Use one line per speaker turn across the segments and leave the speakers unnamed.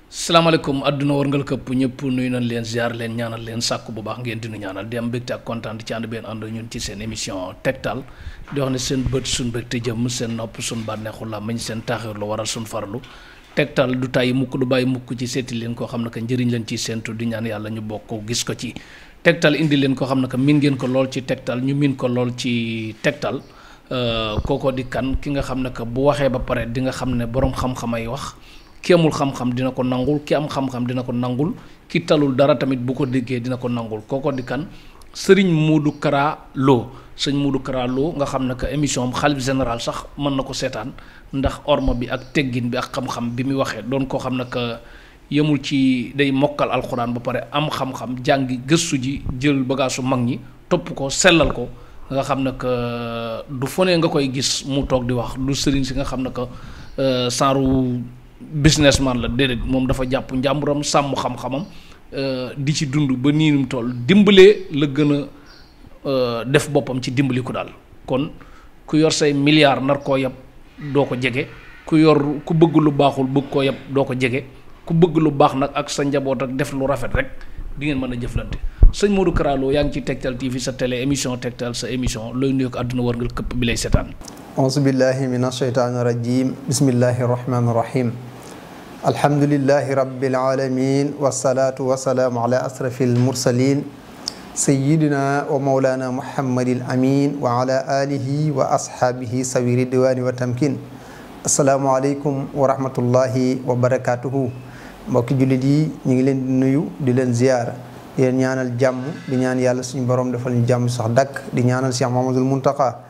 salaamaaleykum àdduna wërngal këpp ñëpp nuyu nañ leen ziar leen ñaanal leen sàkku bu baax ngeen dinu ñaanal di am mbégte ak kontaan di ci ànd benn ànd ñun ci seen émission tegtal di wax ne seen bët suñ mbégte jëm seen nopp suñ bànneexu làmmiñ seen taaxir lu waral suñ farlu tegtal du tàyyi mukk du bàyyi mukk ci seeti leen koo xam ne que njëriñ leen ci seentu di ñaan yàlla ñu bokk gis ko ci tegtal indi leen koo xam ne que miin ngeen ko lool ci tegtal ñu miin ko lool ci tegtal kooko di kan ki nga xam ne que bu waxee ba pare di nga xam ne boroom xam-xam ay wax ki amul xam-xam dina ko nangul ki am xam-xam dina ko nangul ki talul dara tamit bu ko déggee dina ko nangul kooko di kan Serigne Modou Kara Lo sëñ Modou Kara Lo nga xam ne que émission am xalif général sax mën na ko seetaan ndax orma bi ak teggin bi ak xam-xam bi muy waxee doon koo xam ne que yemul ci day mokkal alxuraan ba pare am xam-xam jàngi gëstu ji jël bagaasu mag ñi topp ko sellal ko nga xam ne que du fone nga koy gis mu toog di wax du sëriñ si nga xam ne que saaru businessman la déedéet moom dafa jàpp njàmburam sàmm xam-xamam di ci dund ba nii mu toll dimbalee la gën a def boppam ci dimbali ko daal kon ku yor say milliards nar koo yab doo ko jege ku bëgg lu baaxul bëgg koo yab doo ko jege ku bëgg lu baax nag ak sa njaboot ak def lu rafet rek di ngeen mën a jëflante sëñ Modou Kara Lo yaa ngi ci Tektal TV sa télé émission Tektal sa émission looy nuyu ko àdduna wërngal këpp bi lay seetaan.
auzu billahi min asheytaani rajim bismillahi rahmaani rahim alhamdulillahi rabbil alamin wasalaatu wasalaamu ala asrafil mursalin sayyidina wa mawlana muhammadil amin wa ala alihi wa ashaabihi sawi ridwaani wa tamkin asalaamualeykum wa rahmatullahi wa barakatuhu mbokki jullit yi ñu ngi leen di nuyu di leen ziyaara di leen ñaanal jàmm di ñaan yàlla suñu borom defal ñu jàmm sax dakk di ñaanal Cheikh Mahamadul Muntaqa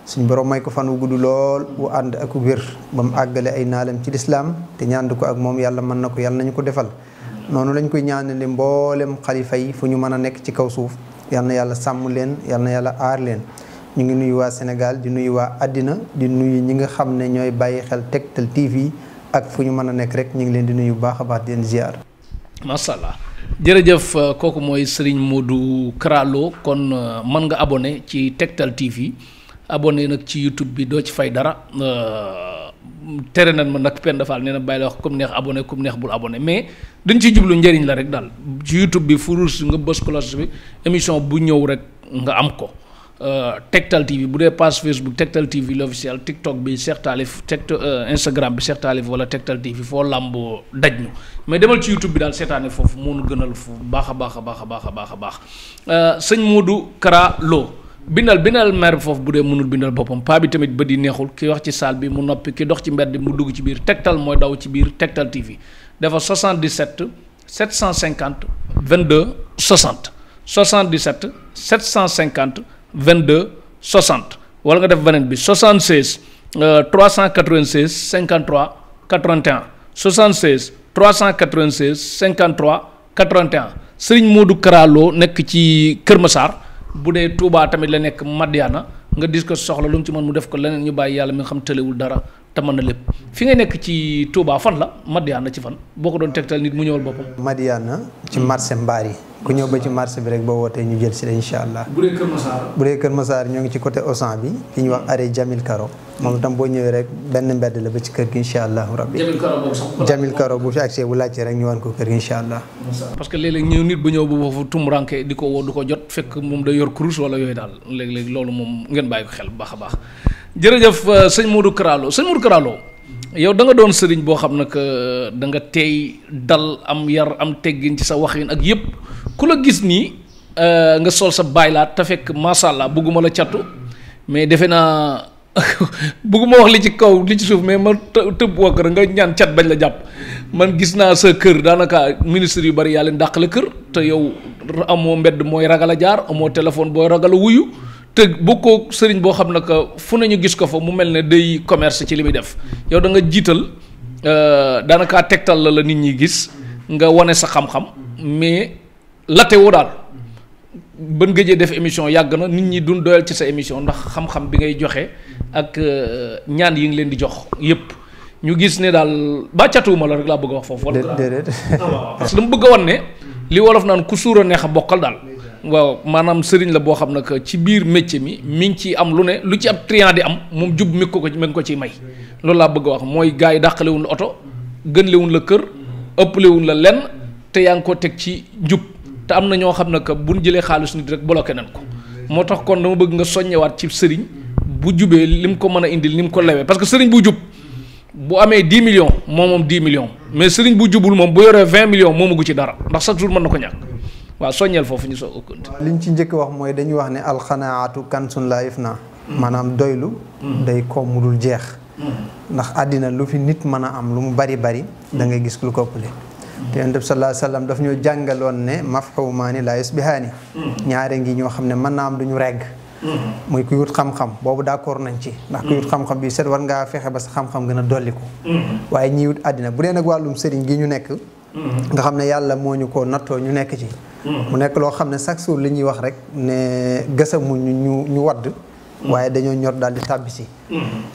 suñu borom may ko fan wu gudd lool wu ànd ak wér ba mu àggale ay naalam ci lislaam te ñaand ko ak moom yàlla mën na ko yàlla nañu ko defal noonu lañ koy ñaanale mboolem xalifa yi fu ñu mën a nekk ci kaw suuf yal na yàlla sàmm leen yal na yàlla aar leen ñu ngi nuyu waa Sénégal di nuyu waa àddina di nuyu ñi nga xam ne ñooy bàyyi xel Tektal TV ak fu ñu mën a nekk rek ñu ngi leen di nuyu bu baax a baax di leen ziar.
macha allah jërëjëf kooku mooy Serigne Modou Kara Lo kon mën nga abonné ci Tektal TV abonné nag ci YouTube bi doo ci fay dara tere nañ ma nag Penda Fall nee na bàyyi la wax comme neex abonné comme neex bul abonné mais dañ ciy jublu njëriñ la rek daal ci YouTube bi furus nga bës cloche bi émission bu ñëw rek nga am ko. Tektal TV bu dee page Facebook Tektal TV l'officiel TikTok bi Cheikh Talif Instagram bi Cheikh Talif wala Tektal TV foo làmb daj ñu mais demal ci YouTube bi daal seetaane foofu moo nu gënal fu baax a baax a baax a baax a baax a baax sëñ Modou Kara Lo bindal maire bi foofu bu dee mënul bindal boppam paa bi tamit ba di neexul ki wax ci salle bi mu noppi ki dox ci mbedd mu dugg ci biir Tektal mooy daw ci biir Tektal TV dafa 77 750 22 60 77 750 22 60 wala nga def beneen bi 76 396 53 81 76 396 53 81 Serigne Modou Kara Lo nekk ci Kër Massar bu dee Touba tamit la nekk Madiana nga dis ko soxla lu mu ci mën mu def ko leneen ñu bàyyi yàlla mi nga xam tëlewul dara te mën na lépp fi nga nekk ci Touba fan la Madiana ci fan boo ko doon tegtal nit mu ñëwal boppam.
Madiana ci marché Mbaar yi ku ñëw ba ci marché bi rek boo wootee ñu jël si la incha allah.
bu dee Kër Massar.
bu dee Kër Massar ñoo ngi ci côté Auchan bi fi ñuy wax arrêt Jamil Karo moom itam boo ñëwee rek benn mbedd la ba ci kër gi incha allahu rabbi. Jamil Karo bu fi accès bu laajtee rek ñu wan ko kër gi incha allah.
parce que léeg-léeg ñëw nit bu ñëw ba foofu tumuranke di ko woo du ko jot fekk moom day yor kurus wala yooyu daal léeg-léeg loolu moom ngeen bàyyi ko xel bu baax a baax jërëjëf sëñ Modou Kara Lo sëñ Modou Kara Lo yow da nga doon sëriñ boo xam ne que da nga teey dal am yar am teggin ci sa waxin ak yëpp ku la gis nii nga sol sa baylaat te fekk macha allah bëgguma la cattu mais defe naa bëgguma wax li ci kaw li ci suuf mais ma tëb wakk nga ñaan cat bañ la jàpp man gis naa sa kër daanaka ministre yu bari yaa leen dàqale kër te yow amoo mbedd mooy ragal a jaar amoo téléphone booy ragal a wuyu te bokkoo sëriñ boo xam ne que fu nañu gis ko fa mu mel ne day commerce ci li muy def yow da nga jiital daanaka tegtal la nit ñi gis nga wane sa xam-xam mais late woo daal ban gëjee def émission yàgg na nit ñi duñ doyal ci sa émission ndax xam-xam bi ngay joxe ak ñaan yi ngi leen di jox yépp ñu gis ne daal bàccatuwuma la rek laa bëgg a wax foofu wala
déedéet
parce que dama bëgg a wan ne li wolof naan ku suur a neex a bokkal daal waaw maanaam sëriñ la boo xam ne que ci biir métier mi ngi ci am lu ne lu ci ab client di am moom jub mi ngi ko ciy may loolu laa bëgg a wax mooy gars yi dàqalewuñ la oto gën lewuñ la kër ëppalewul la lenn te yaa ngi ko teg ci njub te am na ñoo xam ne que buñ jëlee xaalis nit rek bloqué nañ ko moo tax kon dama bëgg nga soññewaat ci sëriñ bu jubee lim ko mën a indil lim ko lewee parce que sëriñ bu jub bu amee 10 millions moom 10 millions mais sëriñ bu jubul moom bu yoree 20 millions moomagu ci dara ndax chaque jour mën na ko ñàkk waaw soññeel foofu ñu soo ëkkante.
liñ ci njëkk wax mooy dañuy wax ne alxanaatu kansun laa ifnaa maanaam doylu day koom mu dul jeex ndax àddina lu fi nit mën a am lu mu bari bari da ngay gis lu ko ëppale te yonent bi sallallahu alayhi wa sallam daf ñoo jàngaloon ne mafhumaani laa yusbihaani ñaare ngi ñoo xam ne mën naa am duñu regg muy kuy wut xam-xam boobu d'accord nañ ci ndax kuy wut xam-xam bi set war ngaa fexe ba sa xam-xam gën a dolliku waaye ñiy wut àddina bu dee nag wàllum sëriñ gi ñu nekk nga xam ne yàlla moo ñu ko nattoo ñu nekk ci mu nekk loo xam ne chaque jour li ñuy wax rek ne gësamuñu ñu wadd waaye dañoo ñor daal di tàbbi si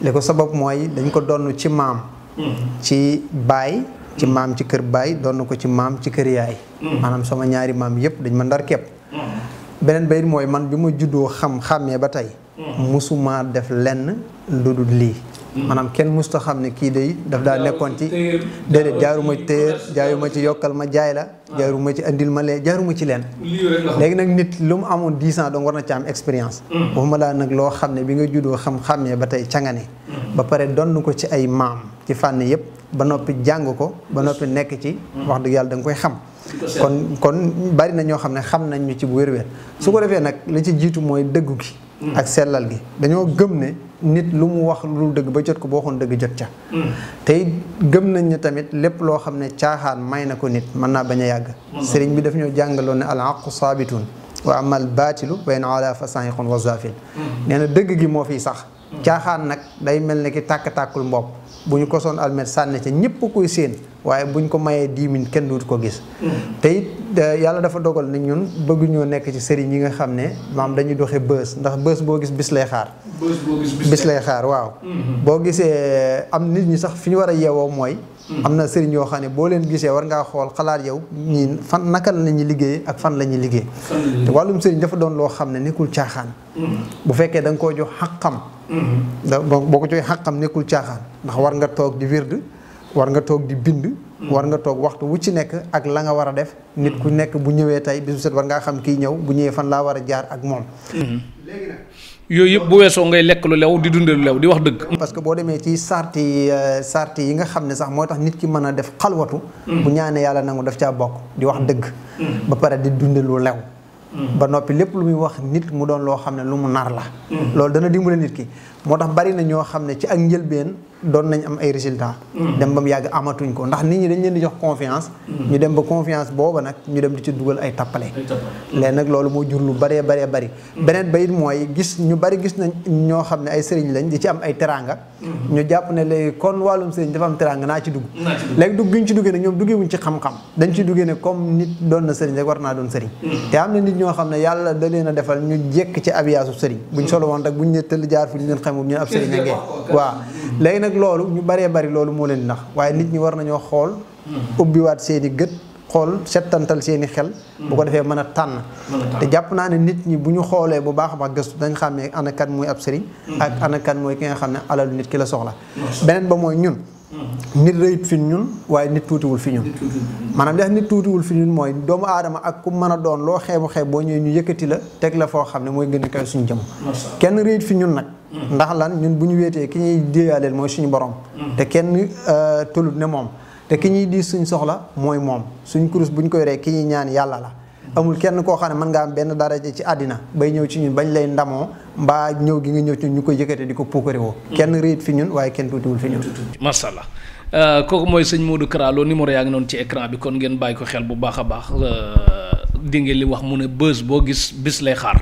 li ko sabab mooy dañ ko donn ci maam ci baay ci maam ci kër baay donn ko ci maam ci kër yaay maanaam sama ñaari maam yëpp dañ ma ndar képp beneen bayit mooy man bi ma juddoo xàmmee ba tey musuma def lenn lu dul lii maanaam kenn musta xam ne kii day daf daa nekkoon ci déedéet jaaruma ci téer jaaruma ci yokkal ma jaay la jaaruma ci andil ma lee jaaruma ci leen léegi nag nit lu mu amoon 10 ans donc war na ci am expérience waxuma laa nag loo xam ne bi nga juddoo xàmmee ba tey cangane ba pare donn ko ci ay maam ci fànn yëpp ba noppi jàng ko ba noppi nekk ci wax dëgg yàlla da nga koy xam kon bari na ñoo xam ne xam nañ ñu ci bu wér-wér su ko defee nag li ci jiitu mooy dëggu gi ak sellal gi dañoo gëm ne nit lu mu wax lu dëgg ba jot ko boo xoon dëgg jot ca tey gëm nañ ne tamit lépp loo xam ne caaxaan may na ko nit mën naa bañ a yàgg sëriñ bi daf ñoo jàngaloon ne al aqu saabitun wa amal baatilu bayn ala fa sahiqun wa zafil nee na dëgg gi moo fiy sax caaxaan nag day mel ne ki tàkk-tàkkul mbopp bu ñu ko soon almet sànni ca ñëpp koy séen waaye buñ ko mayee 10 minutes kenn duutu ko gis te it yàlla dafa dogal ne ñun bëgguñoo nekk ci sëriñ yi nga xam ne maam dañuy doxee bës ndax bës boo gis bis lay xaar bis lay xaar waaw boo gisee am nit ñi sax fi ñu war a yeewoo mooy am na sëriñ yoo xam ne boo leen gisee war ngaa xool xalaat yow ñii fan naka la ñuy liggéey ak fan la ñuy liggéey te wàllum sëriñ dafa doon loo xam ne nekkul caaxaan bu fekkee da nga koo jox xaqam boo ko joxee xaqam nekkul caaxaan ndax war nga toog di wird war nga toog di bind war nga toog waxtu wu ci nekk ak la nga war a def nit ku nekk bu ñëwee tey bisu set war ngaa xam kii ñëw bu ñëwee fan laa war a jaar ak moom léegi nag
yooyu yëpp bu weesoo ngay lekk lu lew di dundee lu lew di wax dëgg
parce que boo demee ci sarti yi nga xam ne sax moo tax nit ki mën a def xalwatu bu ñaanee yàlla nangu daf caa bokk di wax dëgg ba pare di dunde lu lew ba noppi lépp lu muy wax nit mu doon loo xam ne lu mu nar la loolu dana dimbale nit ki moo tax bari na ñoo xam ne ci ak njëlbeen doon nañ am ay résultats dem ba mu yàgg amatuñ ko ndax nit ñi dañ leen di jox confiance ñu dem ba confiance booba nag ñu dem di ci dugal ay tappale léegi nag loolu moo jur lu bëree bari beneen ba it mooy gis ñu bari gis nañ ñoo xam ne ay sëriñ lañ di ci am ay teranga ñu jàpp ne léegi kon wàllum sëriñ dafa am teranga naa ci dugg léegi dugg ñu ci duggee ne ñoom duggewuñ ci xam-xam dañ ci duggee ne comme nit doon na sëriñ rek war naa doon sëriñ te am na nit ñoo xam ne yàlla da leen a defal ñu jekk ci abiyaasu sëriñ buñ solo woon rek buñ ne tëll jaar fi ñu leen xamul ñu ab sëriñ a ngeen waaw léegi nag loolu ñu bëree bëri loolu moo leen nax waaye nit ñi war nañoo xool ubbiwaat seen i gët xool settantal seen i xel bu ko defee mën a tànn te jàpp naa ne nit ñi bu ñu xoolee bu baax a baax gëstu dañ xam ne ana kan mooy ab sëriñ ak ana kan mooy ki nga xam ne alalu nit ki la soxla beneen ba mooy ñun nit rëyut fi ñun waaye nit tuutiwul fi ñun maanaam li tax nit tuutiwul fi ñun mooy doomu aadama ak ku mën a doon loo xeebu xeeb boo ñëwee ñu yëkkati la teg la foo xam ne mooy gën a kaw suñu jëm kenn rëyut fi ñun nag ndax lan ñun bu ñu wéetee ki ñuy déyaaleel mooy suñu borom te kenn tolut ne moom te ki ñuy diis suñ soxla mooy moom suñ kurus bu ñu koy ree ki ñuy ñaan yàlla la amul kenn koo xam ne mën ngaa am benn daraja ci àddina bay ñëw ci ñun bañ lay ndamoo mbaa ñëw gi nga ñëw ci ñun ñu koy yëkkate di ko puukare woo kenn rëyut fi ñun waaye kenn tuutiwul fi ñun
macha allah kooku mooy sëñ Modou Kara Lo numéro yaa ngi noonu ci écran bi kon ngeen bàyyi ko xel bu baax a baax di ngeen li wax mu ne bës boo gis bis lay xaar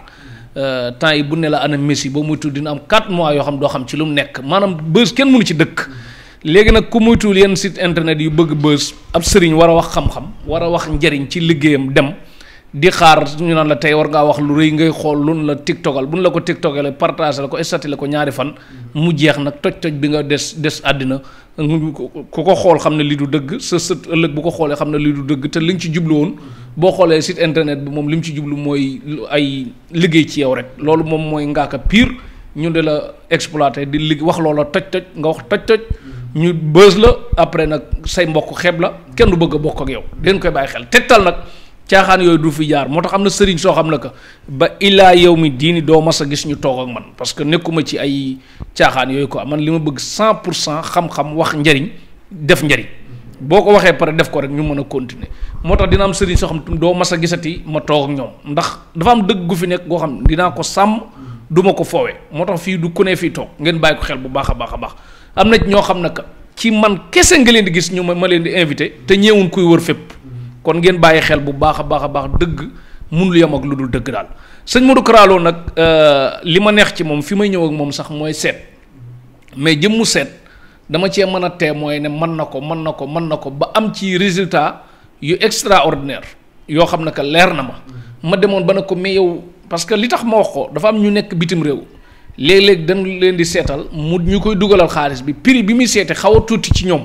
temps yi bu ne la ana Messi ba muy tudd dina am 4 mois yoo xam doo xam ci lu mu nekk maanaam bës kenn mënu ci dëkk léegi nag ku muytuwul yenn site internet yu bëgg bës ab sëriñ war a wax xam-xam war a wax njariñ ci liggéeyam dem di xaar ñu naan la tey war ngaa wax lu rëy ngay xool lu la tiktokal bu ñu la ko tiktokale partagé la ko estati la ko ñaari fan mu jeex nag toj bi nga des àddina ku ko xool xam ne lii du dëgg sa sët ëllëg bu ko xoolee xam ne lii du dëgg te li nga ci jublu woon boo xoolee site internet bi moom li mu ci jublu mooy ay liggéey ci yow rek loolu moom mooy ngaaka pire ñu de la exploité di wax loola toj nga wax toj ñu bës la après nag say mbokk xeeb la kenn du bëgg a bokk ak yow den koy bàyyi xel Tektal nag caaxaan yooyu du fi jaar moo tax am na sëriñ soo xam ne que ba illaa yow mi diini doo mas a gis ñu toog ak man parce que nekkuma ci ay caaxaan yooyu quoi man li ma bëgg 100% xam-xam wax njariñ def njariñ boo ko waxee pare def ko rek ñu mën a continuer moo tax dina am sëriñ soo xam doo mas a gisati ma toog ak ñoom ndax dafa am dëgg gu fi nekk goo xam dinaa ko sàmm du ma ko foowee moo tax fii du ku ne fii toog ngeen bàyyi ko xel bu baax a baax a baax am na ñoo xam ne que ci man kese nga leen di gis ñu ma leen di invité te ñeewun kuy wër fépp kon ngeen bàyyi xel bu baax a baax a baax dëgg mun lu yem ak lu dul dëgg daal sëñ Modou Kara Lo nag li ma neex ci moom fi may ñëw ak moom sax mooy seet mais jëmmu seet dama cee mën a témoin ne mën na ko ba am ci résultat yu extraordinaire yoo xam ne que leer na ma demoon ba ne ko mais yow parce que li tax ma wax ko dafa am ñu nekk bitim réew léeg-léeg dañ leen di seetal mu ñu koy dugalal xaalis bi prix bi muy seete xaw a tuuti ci ñoom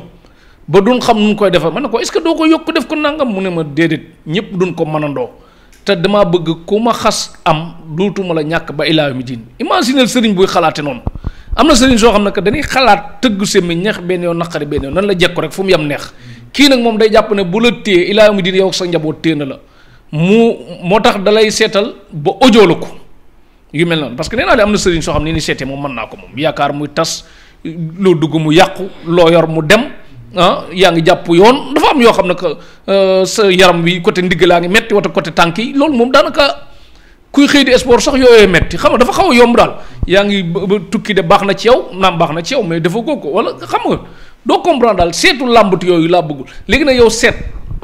ba duñ xam nu koy defal ma ne ko est-ce que doo ko yokk def ko nangam mu ne ma déedéet ñëpp duñ ko mënandoo te damaa bëgg ku ma xas am duutuma la ñàkk ba ilaa mi diin imaginel sëriñ buy xalaate noonu am na sëriñ soo xam ne que dañuy xalaat tëggu semmiñ neex benn yoon naqari benn yoon nan la jekko rek fu mu yem neex kii nag moom day jàpp ne bu la téye ilaa mi diin yow ak sa njaboot téye na la moo tax dalay seetal ba audio la ko yu mel noonu parce que nee naa de am na sëriñ soo xam ne ni seetee moom mën naa ko moom yaakaar muy tas loo dugg mu yàqu loo yor mu dem yaa ngi jàpp yoon dafa am yoo xam ne que sa yaram wi côté ndigg laa ngi metti wata côté tànk yi loolu moom daanaka kuy xëy di sport sax yooyee metti xam nga dafa xaw a yomb daal yaa ngi ba tukki de baax na ci yow naam baax na ci yow mais dafa góog ko wala xam nga doo comprendre daal seetu làmbut yooyu laa bëggul léegi nag yow seet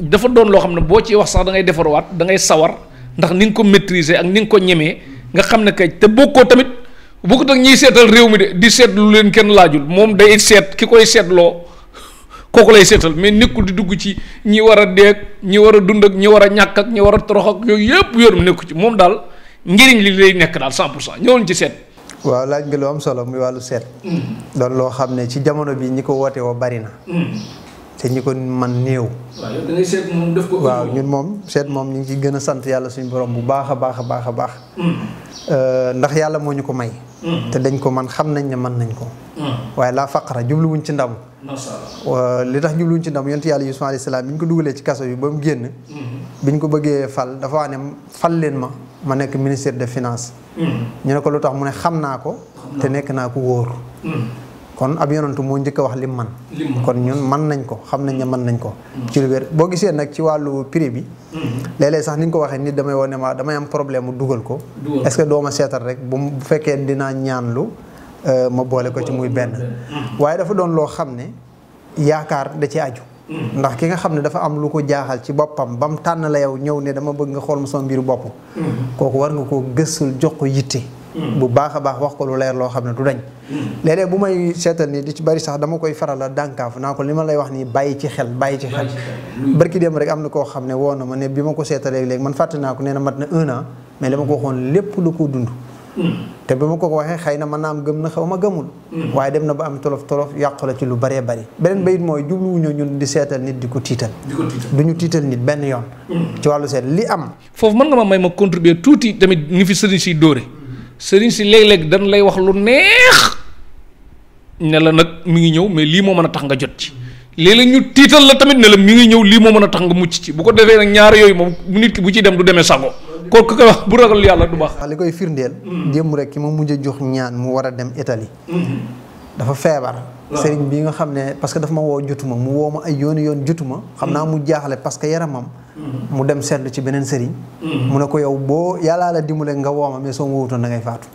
dafa doon loo xam ne boo ci wax sax da ngay defarwaat da ngay sawar ndax ni nga ko maîtriser ak ni nga ko ñemee nga xam ne kay te bokkoo tamit bokkut ak ñiy seetal réew mi de di seet lu leen kenn laajul moom day seet ki koy seetloo kooku lay seetal mais nekkul di dugg ci ñi war a deeg ñi war a dund ak ñi war a ñàkk ak ñi war a torox ak yooyu yëpp yoonum nekku ci moom daal njëriñ li lay nekk daal 100% ñëwoon ci seet.
waaw laaj nga lu am solo muy wàllu seet. doon loo xam ne ci jamono bi ñi ko woote woo bari na. te ñi ko man néew.
waaw yow da ngay seet moom def ko.
waaw ñun moom seet moom ñu ngi ciy gën a sant yàlla suñu borom bu baax a baax a baax a baax. ndax yàlla moo ñu ko may. te dañ ko man xam nañ ne mën nañ ko. waaye laa faqara jubluwuñ ci ndam. li tax jubluwuñ ci ndam yonent yàlla Yuusuf alayhi salaam bi ñu ko dugalee ci kaso bi ba mu génn. bi ñu ko bëggee fal dafa wax ne fal leen ma nekk ministère des finances. ñu ne ko lu tax mu ne xam naa ko. te nekk naa ko wóor. kon ab yonantu moo njëkk a wax lim man kon ñun mën nañ ko xam nañ ne mën nañ ko ci lu wér boo gisee nag ci wàllu prix bi léeg-léeg sax ni nga ko waxee nit damay wone ma damay am problème mu dugal ko est-ce que doo ma seetal rek bu fekkee dinaa ñaanlu ma boole ko ci muy benn waaye dafa doon loo xam ne yaakaar da ci aju ndax ki nga xam ne dafa am lu ko jaaxal ci boppam ba mu tànn la yow ñëw ne dama bëgg nga xool ma sama mbiru bopp kooku war nga koo gëstul jox ko yitte bu baax a baax wax ko lu leer loo xam ne du dañ léeg-léeg bu may seetal nii di ci bari sax dama koy faral a dànkaaf naa ko li ma lay wax nii bàyyi ci xel barki dem rek am na koo xam ne woo na ma ne bi ma ko seetalee léegi man fàtte naa ko nee na mat na 1 an mais li ma ko waxoon lépp lu ko dund te bi ma ko waxee xëy na mën naa am gëm na xaw ma gëmul waaye dem na ba am tolof yàqu la ci lu baree bari beneen bayit mooy jubluwuñu ñun di seetal nit di ko tiital du ñu tiital nit benn yoon ci wàllu seet li am
foofu mën nga ma may ma contribuer tuuti tamit ni fi sëriñ si dóore sëriñ si léeg-léeg dañ lay wax lu neex ne la nag mi ngi ñëw mais lii moo mën a tax nga jot ci léeg-léeg ñu tiital la tamit ne la mi ngi ñëw lii moo mën a tax nga mucc ci bu ko defee nag ñaar yooyu moom nit ki bu ciy dem du demee sago kooku ku koy wax bu ragal yàlla du baax.
li koy firndeel. démb rek ki ma mujj a jox ñaan mu war a dem Italie. dafa feebar. sëriñ bi nga xam ne parce que dafa ma woo jotuma mu woo ma ay yoon jotuma xam naa mu jaaxle parce que yaramam. mu dem seetlu ci beneen sëriñ. mu ne ko yow boo yàllaa la dimbale nga woo ma mais soo ma wutoon da ngay faatu.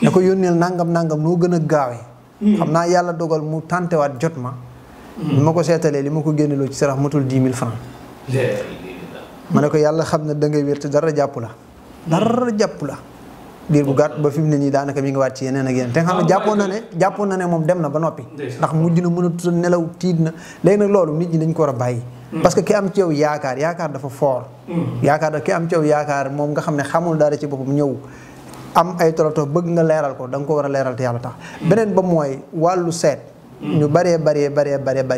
ne ko yónneel nangam noo gën a gaawee. xam naa yàlla dogal mu tàntewaat jot ma. bi ma ko seetalee li ma ko génneloo ci sarax matul 10 000 francs. ma ne ko yàlla xam ne da ngay wér te dara jàpp la. diir bu gàtt ba fi mu ne nii daanaka mi ngi waat ci yeneen ak yeneen te nga xam ne jàppoon na ne moom dem na ba noppi. ndax mujj na mën a nelaw tiit na léegi nag loolu nit ñi dañ ko war a bàyyi. parce que ki am ci yow yaakaar dafa fort. ki am ci yow yaakaar moom nga xam ne xamul dara ci boppam ñëw am ay tolof bëgg nga leeral ko da nga ko war a leeral te yàlla tax. beneen ba mooy wàllu seet. ñu bari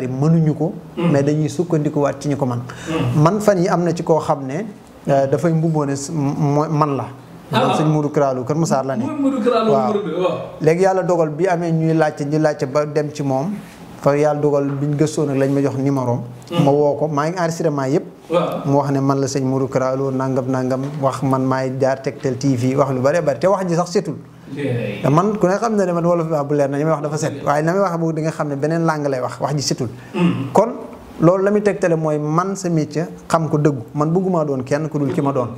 mënuñu ko. mais dañuy sukkandikuwaat ci ñu ko man fan yi am na ci koo xam ne dafay mbubboo ne man la. maanaam sëñ Modou Kara Lo Kër Massar la ne waaw léegi yàlla dogal bi amee ñuy laajte ba dem ci moom fa yàlla dogal biñ gëstoo nag lañ ma jox numéro ma woo ko maa ngi enregistrement yëpp mu wax ne man la sëñ Modou Kara Lo nangam wax man maay jaar Tektal TV wax lu bëree bëri te wax ji sax setul te man ku ne xam ne man wolof bu leer na li may wax dafa set waaye na may wax boobu di nga xam ne beneen langue lay wax ji setul kon loolu la muy tegtale mooy man sa métier xam ko dëggu man bëgguma doon kenn ku dul ki ma doon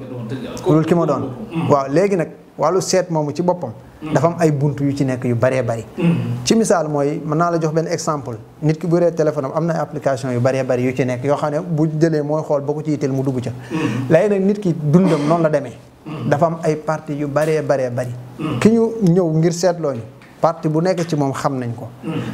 waaw léegi nag wàllu seet moomu ci boppam dafa am ay bunt yu ci nekk yu bëree bëri ci misaal mooy mën naa la jox benn exemple nit ki bu yoree téléphone am na ay application yu bëree bëri yu ci nekk yoo xam ne bu jëlee mooy xool ba ko ci yitteel mu dugg ca léegi nag nit ki dundam noonu la demee dafa am ay partie yu bëree bëri ki ñu ñëw ngir seetloo ñu parti bu nekk ci moom xam nañ ko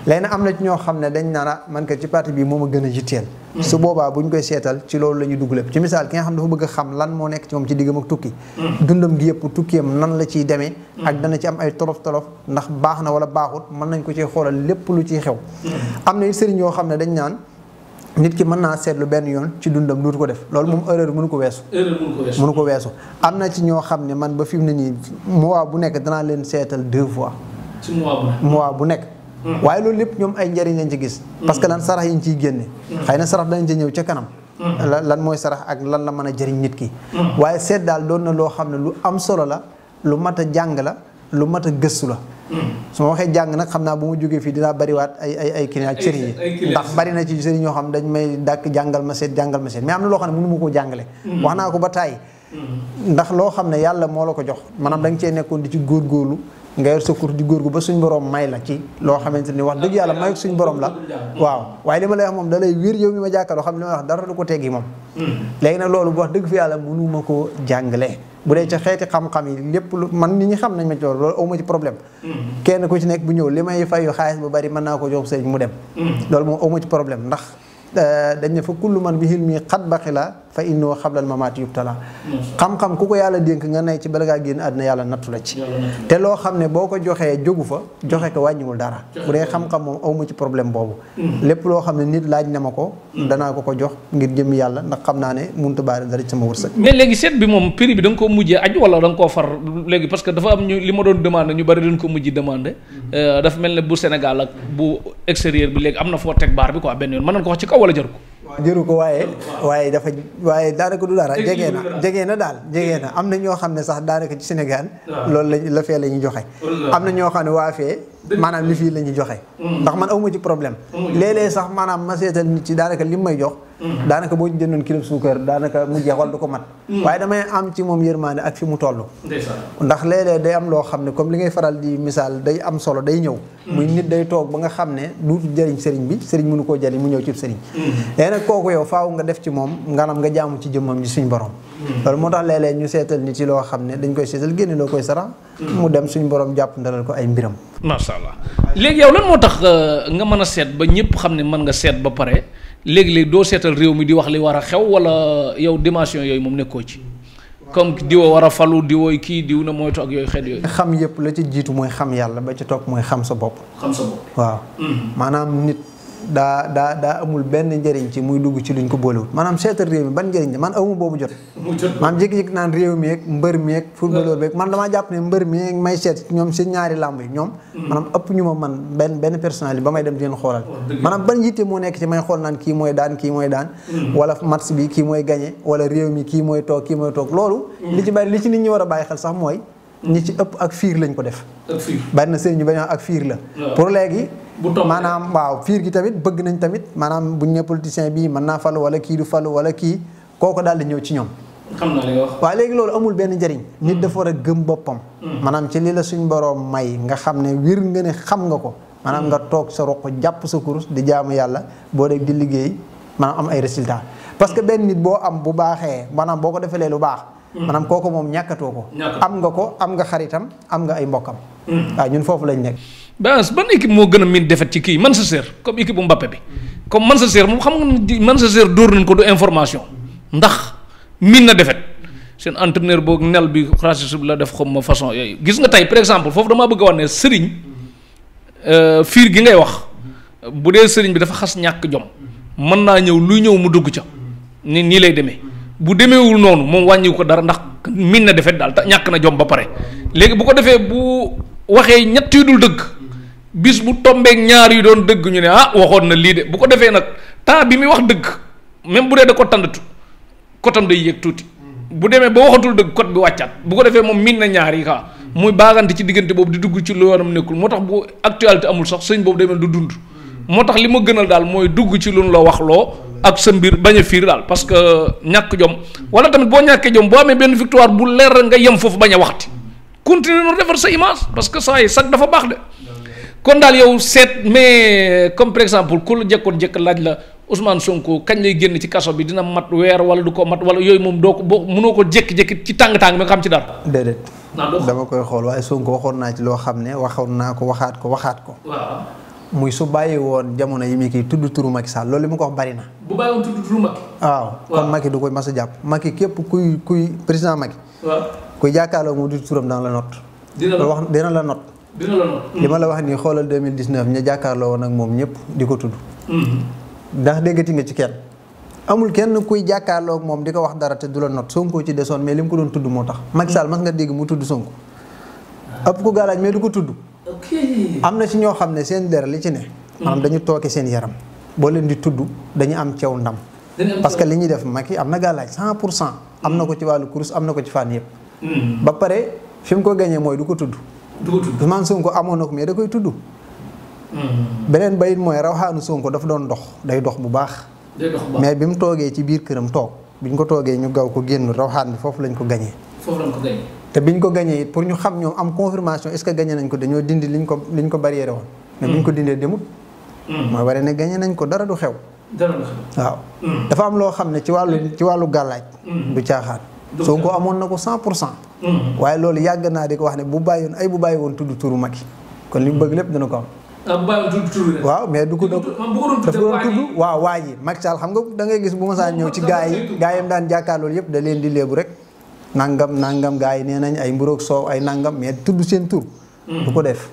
léegi nag am na ci ñoo xam ne dañ naan man ka ci parti bii moom a gën a yitteel su boobaa bu ñu koy seetal ci loolu la ñuy dugg lépp ci misaal ki nga xam dafa bëgg a xam lan moo nekk ci moom ci diggam ak tukki dundam gi yëpp tukkiyam nan la ciy demee ak dana ci am ay tolof ndax baax na wala baaxut mën nañ ko ci xoolal lépp lu ciy xew am na sëriñ yoo xam ne dañ naan nit ki mën naa seetlu benn yoon ci dundam duutu ko def loolu moom erreur mënu ko weesu am na ci ñoo xam ne man ba fi mu ne nii mois bu nekk danaa leen seetal 2 fois
ci mois
bu nekk waaye loolu lépp ñoom ay njëriñ lañ ci gis parce que lan sarax yi ñu ciy génne xëy na sarax dañ ci ñëw ca kanam lan mooy sarax ak lan la mën a jëriñ nit ki waaye seet daal doon na loo xam ne lu am solo la lu mat a jàng la lu mat a gëstu la su ma waxee jàng nag xam naa bu ma jógee fii dinaa bariwaat ay kii ak sëriñ yi ndax bari na ci sëriñ ñoo xam dañ may dàkk jàngal ma seet mais am na loo xam ne mënu ma koo jàngale wax naa ko ba tàyyi ndax loo xam ne yàlla moo la ko jox maanaam da nga cee nekkoon di ci góorgóorlu nga yor sa kur di góor gu ba suñ borom may la ci loo xamante ni wax dëgg yàlla may suñ borom la waaw waaye li ma lay wax moom da lay wér yow mi ma jàkkaarloo xam ne li ma wax dara du ko teggi moom léegi nag loolu bu wax dëgg fi yàlla mënuma koo jàngale bu dee ca xeeti xam-xam yi lépp lu man nit ñi xam nañ ma ci loolu awma ci problème kenn ku ci nekk bu ñëw li may fayu xaalis bu bari mën naa ko jox sëñ mu dem loolu moom awma ci problème ndax dañ ne fa kullu man bi hilmi xat baxila fa innoo xablal mamaati yubtala xam-xam ku ko yàlla dénk nga nay ci bala ngaa génn àddina yàlla nattu la ci te loo xam ne boo ko joxee jógu fa joxe ko wàññiwul dara bu dee xam-xam moom awma ci problème boobu lépp loo xam ne nit laaj na ma ko danaa ko jox ngir jëm yàlla ndax xam naa ne mënut a baari dara ci sama wërsëg
mais léegi seet bi moom prix bi da nga koo mujjee aj wala da nga koo far léegi parce que dafa am ñu li ma doon demandé ñu bari dañ ko mujj demandé dafa mel ne bu Sénégal ak bu extérieur bi léegi am na foo teg baar bi quoi benn yoon mën nañ ko wax ci kaw wala jaru ko
jëru ko waaye daanaka du dara jegee na daal am na ñoo xam ne sax daanaka ci Sénégal loolu la fee la ñuy joxe am na ñoo xam ne waa fee maanaam li fii la ñuy joxe ndax man awma ci problème léeg-léeg sax maanaam ma seetal nit ci daanaka li may jox daanaka boo jëndoon kilo suukar daanaka mu jeex wala du ko mat waaye damay am ci moom yërmaande ak fi mu toll ndax léeg-léeg day am loo xam ne comme li ngay faral di misaal day am solo day ñëw muy nit day toog ba nga xam ne duutu jëriñ sëriñ bi sëriñ mënu koo jëriñ mu ñëw ci sëriñ léegi nag kooku yow faaw nga def ci moom nganam nga jaamu ci jëmmam ji suñ borom loolu moo tax léeg-léeg ñu seetal nit ci loo xam ne dañ koy seetal génne loo koy sara mu dem suñ borom jàpp ndalal ko ay mbiram
macha allah léegi yow lan moo tax nga mën a seet ba ñëpp xam ne mën nga seet ba pare léegi-léegi doo seetal réew mi di wax li war a xew wala yow dimension yooyu moom nekkoo ci comme diwa war a falu diwooy kii diw na moytu ak yooyu xeet yooyu
xam yëpp la ci jiitu mooy xam yàlla ba ci topp mooy xam sa bopp waaw maanaam nit daa amul benn njëriñ ci muy dugg ci luñ ko boolewut maanaam seetal réew mi ban njëriñ la man awma boobu jot maanaam jékki-jékki naan réew mi ak mbër mi ak footballeur bi man damaa jàpp ne mbër mi may seet ñoom seen ñaari làmb yi ñoom maanaam ëpp ñu ma man benn personnalité ba may dem di leen xoolal maanaam ban yitte moo nekk ci may xool naan kii mooy daan wala match bi kii mooy gagné wala réew mi kii mooy toog loolu li ci bari li ci nit ñi war a bàyyi xel sax mooy ñi ci ëpp ak fiir lañ ko def bari na sëriñ ñu bañ ak fiir la pour léegi maanaam waaw fiir gi tamit bëgg nañ tamit maanaam buñ ne politicien bii mën naa falu wala kii du falu wala kii kooku daal di ñëw ci ñoom
xam naa li nga wax
waaw léegi loolu amul benn njëriñ nit dafa war a gëm boppam maanaam ci li la suñ boroom may nga xam ne wir nga ne xam nga ko maanaam nga toog sa roq jàpp sa kurus di jaamu yàlla boo dee di liggéey maanaam am ay résultats parce que benn nit boo am bu baaxee maanaam boo ko defalee lu baax maanaam kooku moom ñàkkatoo ko am nga xaritam am nga ay mbokkam waaw ñun foofu lañ nekk
ban équipe moo gën a miin défaite ci kii Manchester comme équipe bu Mbappé bi comme Manchester moom xam nga Manchester dóor nañ ko du information ndax miin na défaite seen entraîneur boobu nel bi racisme la def xam ma façon yooyu gis nga tey par exemple foofu damaa bëgg a wax ne sëriñ fiir gi ngay wax bu dee sëriñ bi dafa xas ñàkk jom mën naa ñëw luy ñëw mu dugg ca nii lay demee bu demeewul noonu moom wàññiwu ko dara ndax miin na defet daal te ñàkk na jom ba pare léegi bu ko defee bu waxee ñett yu dul dëgg bis bu tombeek ñaar yu doon dëgg ñu ne waxoon na lii de bu ko defee nag temps bi muy wax dëgg même bu dee da ko tàndatu kotam day yéeg tuuti bu demee ba waxatul dëgg code bi wàccaat bu ko defee moom miin na ñaar yi quoi muy baagante ci diggante boobu di dugg ci lu yoonam nekkul moo tax bu actualité amul sax sëñ boobu demee du dund moo tax li ma gënal daal mooy dugg ci lu la wax loo ak sa mbir bañ a fiir daal parce que ñàkk jom wala tamit boo ñàkkee jom boo amee benn victoire bu leer nga yem foofu bañ a waxti continuer na defar sa image parce que saa yi sax dafa baax de kon daal yow seet mais comme par exemple ku la jëkkoon jëkk laaj la Ousmane Sonko kañ lay génn ci kaso bi dina mat weer wala du ko mat wala yooyu moom doo ko boo mënoo ko jékki-jékki ci tàng-tàng bi nga xam ci dara.
déedéet dama koy xool waaye Sonko waxoon naa ci loo xam ne waxoon naa ko waxaat ko.
waaw
muy su bàyyi woon jamono yi mi kii tudd turu Macky Sall loolu li mu ko wax bari na.
bu bàyyi woon tudd turu Macky.
waaw kon Macky du koy mas a jàpp Macky képp kuy président Macky.
waaw
kuy jàkkaarloo mu di turam dana la not. dina la not. li ma la wax nii xoolal 2019 ña jàkkaarloo woon ak moom ñëpp di ko tudd. ndax déggati nga ci kenn amul kenn kuy jàkkaarloo ak moom di ko wax dara te du la not Sonko ci desoon mais li mu ko doon tudd moo tax Macky Sall mas nga dégg mu tudd Sonko ëpp ko gaalaaj mais du ko tudd. am na ci ñoo xam ne seen der li ci ne. maanaam dañu tooke seen yaram boo leen di tudd dañu am cew ndam. parce que li ñuy def Macky am na gaalaaj 100% am na ko ci wàllu kurus am na ko ci fànn yëpp. ba pare fi mu ko gañee mooy du ko tudd. Ousmane Sonko amoon na ko mais da koy tudd. beneen bayit mooy rawxaanu Sonko dafa doon dox day dox bu baax. mais bi mu toogee ci biir këram toog bi ñu ko toogee ñu gaw ko génn rawxaan bi foofu lañ ko gañee. te biñ ko gañee it pour ñu xam ñoom am confirmation est-ce que gañe nañ ko dañoo dindi liñ ko barrière woon. mais biñ ko dindee demut. mooy waree ne gañe nañ ko dara du xew. waaw. dafa am loo xam ne ci wàllu gàllaaj du caaxaan. Sonko amoon na ko 100%. waaye loolu yàgg naa di ko wax ne bu bàyyi woon tudd turu Macky kon li mu bëgg lépp dana ko am.
bu bàyyi woon tudd turu
waaw mais du ko dafa doon tudd waaw waa ji Macky Sall xam nga da ngay gis bu ma saa ñëw ci gaa yi daan jàkkaar loolu yëpp da leen di léebu rek nangam gaa yi nee nañ ay mburoog soow ay nangam mais tudd seen tur. du ko def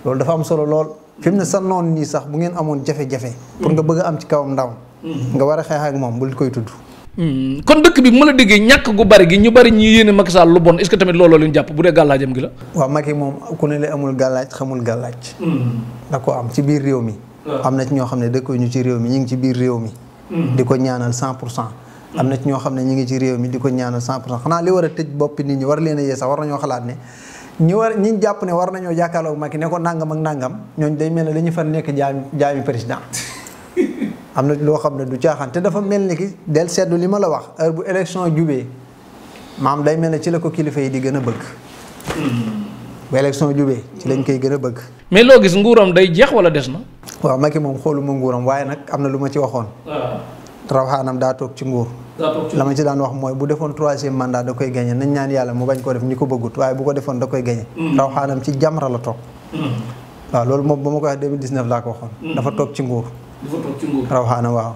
loolu dafa am solo lool fi mu ne sa noon nii sax bu ngeen amoon jafe-jafe. pour nga bëgg a am ci kawam ndam. nga war a xeex ak moom bul koy tudd.
kon dëkk bi mu la déggee ñàkk gu bari gi ñu bari ñi yéene Macky Sall lu bon est-ce que tamit looloo leen jàpp bu dee gàllaajam gi la.
waaw Macky moom ku ne la amul gàllaaj xamul gàllaaj. da ko am ci biir réew mi. am na ci ñoo xam ne dëkkoo ñu ci réew mi ñu ngi ci biir réew mi. di ko ñaanal 100%. am na ci ñoo xam ne ñu ngi ci réew mi di ko ñaanal 100% xanaa li war a tëj boppi nit ñi war leen a yee sax war nañoo xalaat ne ñi jàpp ne war nañoo jàkkaarloo Macky ne ko nangam ak nangam ñooñu day mel ne dañu fa nekk jaami président. am na loo xam ne du caaxaan te dafa mel ni ki del seddu li ma la wax heure bu élection jubee maam day mel ne ci la ko kilifa yi di gën a bëgg. bu élection jubee ci lañ koy gën a bëgg.
mais loo gis nguuram day jeex wala des na.
waaw Macky moom xooluma nguuram waaye nag am na lu ma ci waxoon. rawaxaanam daa toog ci nguur. la ma ci daan wax mooy bu defoon 3e mandat da koy gagné nañ ñaan yàlla mu bañ ko def ñi ko bëggut waaye bu ko defoon da koy gagné. rawaxaanam ci Jamra la toog. waaw loolu moom ba ma ko wax 2019 laa ko waxoon. dafa toog ci nguur. rawaxaana waaw.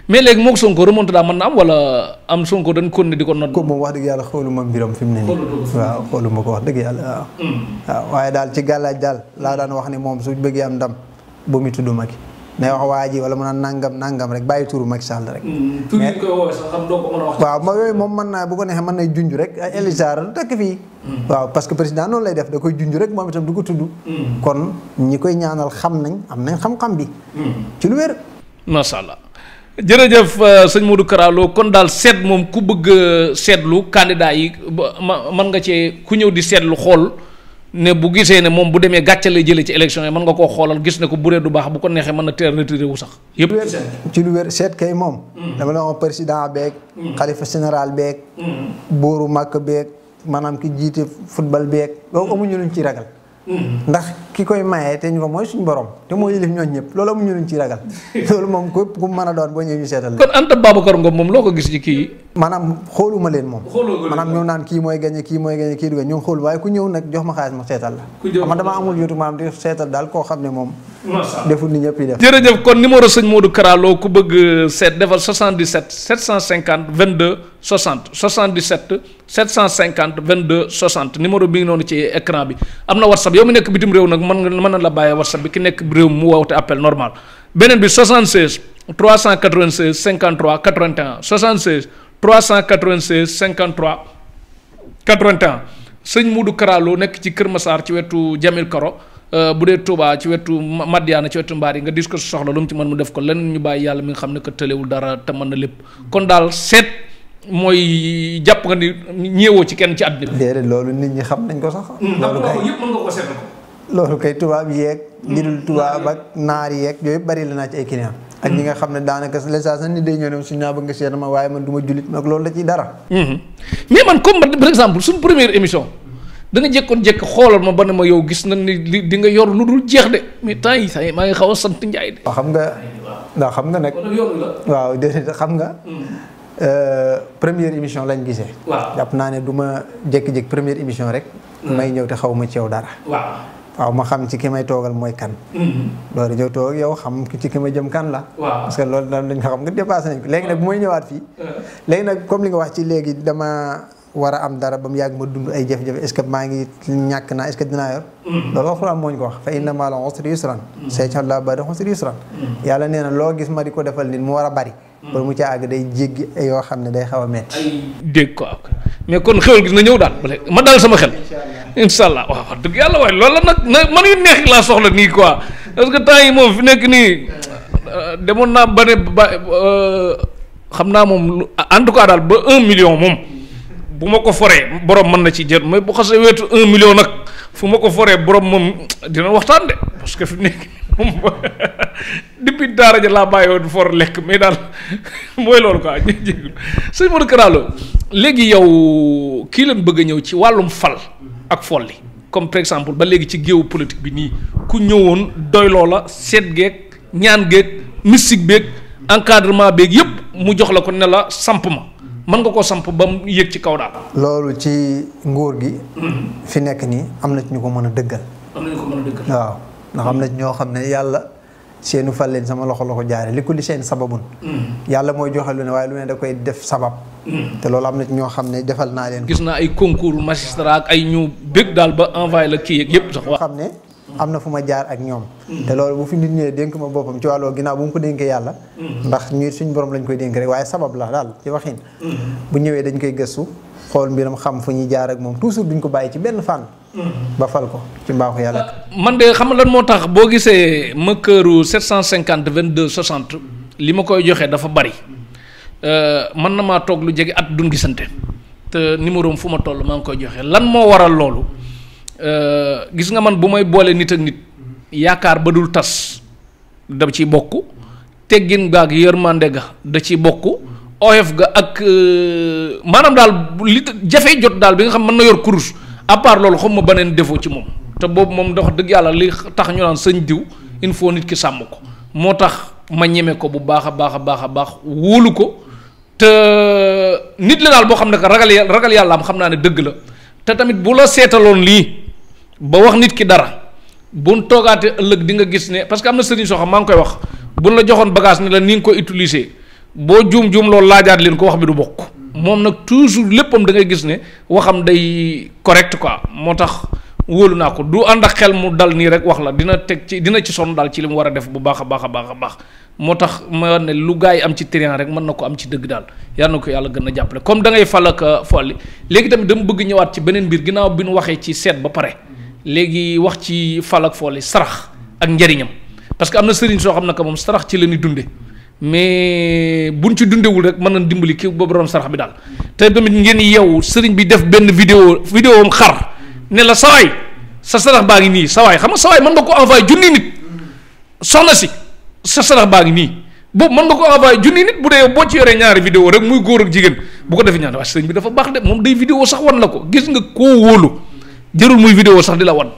mais léegi moog Sonko remonté daa mën na am wala am Sonko dañ kon ne di ko not.
ko moom wax dëgg yàlla xooluma mbiram fi mu ne nii. waaw xooluma ko wax dëgg yàlla waaw. waaw waaye daal ci gàllaaj daal laa daan wax ni moom su bëggee am ndam bu mu tudd Macky mais wax waa ji wala mu naan nangam rek bàyyi turu Macky Sall rek.
tur yi koy woowee sax xam doo ko mën a wax.
waaw ma yooyu moom mën naa bu ko neexee mën nay junj rek ay Elisar tekk fii. waaw parce que président noonu lay def da koy junj rek moom itam du ko tudd. kon ñi koy ñaanal xam nañ am nañ xam-xam bi. ci lu wér.
macha allah jërëjëf sëñ Modou Kara Lo kon daal seet moom ku bëgg seetlu candidat yi mën nga cee ku ñëw di seetlu xool. ne bu gisee ne moom bu demee gàcce lay jëlee ci élection yi mën nga koo xoolal gis ne ko bu dee du baax bu ko neexee mën na teel retiré wu sax yëpp.
ci lu wér seet kay moom. dama la wax président beeg. xalifa général beeg. booru màkk beeg maanaam ki jiite football beeg loolu amuñu luñ ci ragal. ndax ki koy maye te ñu ko mooy suñu borom te moo yëlif ñooñu ñëpp loolu amuñu luñ ci ragal loolu moom képp ku mën a doon boo ñëwee ñu seetal la.
kon Anta Babacar Ngom moom loo ko gis ci kii.
maanaam xooluma leen moom. maanaam ñoo naan kii mooy gañe kii du gañe ñoom xool waaye ku ñëw nag jox ma xaalis ma seetal la. xam nga damaa amul yotu maanaam di seetal daal koo xam ne moom. deful ni ñëpp yi def.
jërëjëf kon numéro sëñ Modou Kara Lo ku bëgg seet defal 77 750 22 60 77 750 22 60 numéro bi ngi noonu ci écran bi am na WhatsApp yow mi nekk bitim réew nag mën na la bàyyee WhatsApp bi ki nekk réew mu woote appel normal beneen bi 76 396 53 81 76 396 53 81 sëñ Modou Kara Lo nekk ci Kër Massar ci wetu Jamil Karo bu dee Touba ci wetu Madiana ci wetu mbaar yi nga dis ko soxla lu mu ci mën mu def ko leneen ñu bàyyi yàlla mi nga xam ne que tëlewul dara te mën na lépp kon daal seet mooy jàpp nga ni ñeewoo ci kenn ci àddina bi.
déedéet loolu nit ñi xam nañ ko sax. loolu kay
yëpp mën nga ko seetal ko.
loolu kay tubaab yeeg. ñi dul tubaab ak naar yeeg yooyu bari la naa ci ay client ak ñi nga xam ne daanaka les saa sax nit day ñëw ne suñu naa bëgg nga seet ma waaye man du ma jullit nag loolu la ciy dara.
mais man comme par exemple suñ première émission da nga jékkoon-jékk xoolal ma ba ne ma yow gis nañ ni li di nga yor lu dul jeex de mais temps yi sax maa ngi xaw a sant Njaay de.
waaw xam nga. ndax xam nga nag. waaw déedéet xam nga. première émission lañ gisee.
waaw
jàpp naa ne du ma jékki-jékki première émission rek. may ñëw te xaw ma ci yow dara. waaw ma xam ci ki may toogal mooy kan. loolu ñëw toog ak yow xam ci ki ma jëm kan la. parce que loolu daal dañ ko xam nga dépassé nañ ko léegi nag bu may ñëwaat fii. léegi nag comme li nga wax ci léegi dama war a am dara ba mu yàgg ma dund ay jafe-jafe est-ce que maa ngi ñàkk naa est-ce que dinaa yor. loolu alxuraan moo ñu ko wax fa inna ma'al usri yusran. sayaj'alullaahu ba'da usri yusran. yàlla nee na loo gis ma di ko defal nit mu war a bari. ba mu ca àgg day jéggi yoo xam ne day xaw a metti.
dégg ko ak mais kon xewal gis na ñëw daal ma dal sama xel. incha allah waaw wax dëgg yàlla waaye loolu la nag man yu neex laa soxla nii quoi parce que temps yi moom fi nekk nii demoon naa ba ne ba xam naa moom en tout cas daal ba 1 million moom bu ma ko foree borom mën na ci jël mais bu xasee weetu 1 million nag fu ma ko foree borom moom dina waxtaan de parce que fi nekk moom depuis daara ja laa bàyyi woon for lekk mais daal mooy loolu quoi jégul sëñ Modou Kara Lo léegi yow kii leen bëgg a ñëw ci wàllum fal ak folli comme par exemple ba léegi ci géewu politique bi nii ku ñëwoon doy loola seet geeg ñaan geeg mystique beeg encadrement beeg yépp mu jox la ko ne la samp ma mën nga koo samp ba mu yéeg ci kaw daal.
loolu ci nguur gi. fi nekk nii am na ci ñu ko mën a dëggal.
am na ñu ko mën a dëggal.
waaw ndax am na ci ñoo xam ne yàlla seenu fal leen sama loxo la ko jaare li ko li seen sababun. yàlla mooy joxe lu ne waaye lu ne da koy def sabab. te loolu am na ci ñoo xam ne defal naa leen.
gis naa ay concours magistrat ak ay ñu bëgg daal ba envoyé la kii yeeg yépp sax.
xam ne am na fu ma jaar ak ñoom. te loolu bu fi nit ñëwee dénk ma boppam ci wàllu ginnaaw bu mu ko dénkee yàlla. ndax ñun suñ borom lañ koy dénk rek waaye sabab la daal ci waxin. bu ñëwee dañ koy gëstu xool mbiram xam fu ñuy jaar ak moom toujours duñ ko bàyyi ci benn fànn. ba fal ko ci mbaaxu yàlla.
man de xam nga lan moo tax boo gisee ma këru 750 22 60 li ma koy joxe dafa bari mën na maa toog lu jege at duñ gisante te numéro am fu ma toll maa ngi koy joxe lan moo waral loolu gis nga man bu may boole nit ak nit yaakaar ba dul tas da ciy bokk teggin gaag yërmande ga da ciy bokk oyof ga ak maanaam daal li jafe jot daal bi nga xam mën na yor kurus à part loolu xam ma beneen défaut ci moom te boobu moom dafa dëgg yàlla li tax ñu naan sëñ diw il faut nit ki sàmm ko moo tax ma ñeme ko bu baax a baax a baax a baax wóolu ko te nit la daal boo xam ne que ragal yàlla am xam naa ne dëgg la te tamit bu la seetaloon lii ba wax nit ki dara buñ toogaatee ëllëg di nga gis ne parce que am na sëriñ soo xam maa ngi koy wax buñ la joxoon bagage ni la ni nga ko utiliser boo juum loolu laajaat leen ko wax bi du bokk moom nag toujours léppam da ngay gis ne waxam day correct quoi moo tax wóolu naa ko du ànd ak xel mu dal nii rek wax la dina teg ci dina ci sonn daal ci li mu war a def bu baax a baax a baax a baax moo tax ma ne lu gars yi am ci terrain rek mën na ko am ci dëgg daal yal na ko yàlla gën a jàppale comme da ngay fal ak folli léegi tamit dama bëgg ñëwaat ci beneen mbir ginnaaw bi nu waxee ci seet ba pare léegi wax ci fal ak folli sarax ak njariñam parce que am na sëriñ soo xam ne que moom sarax ci la ñuy dunde mais buñ ci dundewul rek mën nañ dimbali kii ba borom sarax bi daal te tamit ngeen yeewu sëriñ bi def benn vidéo am xar ne la sawaay sa sarax baa ngi nii sawaay xam nga sawaay mën nga ko envoyé junni nit soxna si sa sarax baa ngi nii boobu mën nga ko envoyé junni nit bu dee boo ci yoree ñaari vidéo rek muy góor ak jigéen bu ko defee ñaar waaye sëriñ bi dafa baax de moom day vidéo sax wan la ko gis nga koo wóolu jërul muy vidéo sax di la wan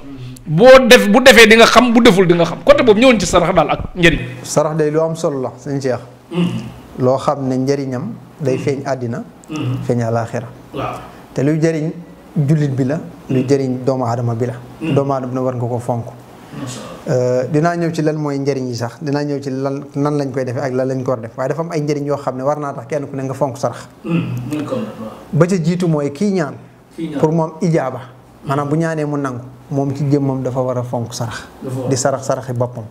bu defee di nga xam bu deful di nga xam côté boobu ñëwoon ci sarax daal ak njëriñ.
sarax day lu am solo la sëñ Cheikh. loo xam ne njëriñam day feeñ àddina. feeñ àlaaxira.
waaw
te luy jëriñ jullit bi la. luy jëriñ doomu aadama bi la. doomu aadama bi na war nga ko fonk. dinaa ñëw ci lan mooy njëriñ yi sax dinaa ñëw ci lan nan lañ koy defee ak lan lañ ko war def waaye dafa am ay njëriñ yoo xam ne war naa tax kenn ku ne nga fonk sarax. ba ca jiitu mooy kii ñaan. pour moom ijaaba. maanaam bu ñaanee mu nangu moom ci jëmmam dafa war a fonk sarax di saraxi boppam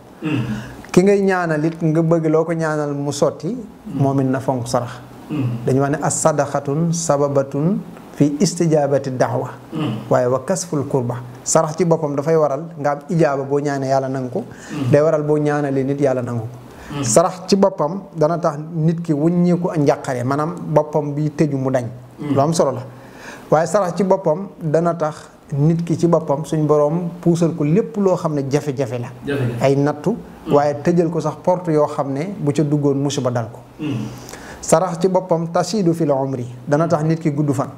ki ngay ñaanal it nga bëgg loo ko ñaanal mu sotti moom it na fonk sarax dañu wax ne as sadaxatun sababatun fi istijaabati da'wa waaye wa kasful kurba sarax ci boppam dafay waral nga am ijaaba boo ñaanee yàlla nangu ko day waral boo ñaanalee nit yàlla nangu ko sarax ci boppam dana tax nit ki wuññeeku njàqare maanaam boppam bi tëju mu dañ lu am solo la waaye sarax ci boppam dana tax nit ki ci boppam suñ boroom puusal ko lépp loo xam ne jafe-jafe la ay nattu waaye tëjal ko sax porte yoo xam ne bu ca duggoon musiba dal ko sarax ci boppam tasiidu fil umri dana tax nit ki gudd fan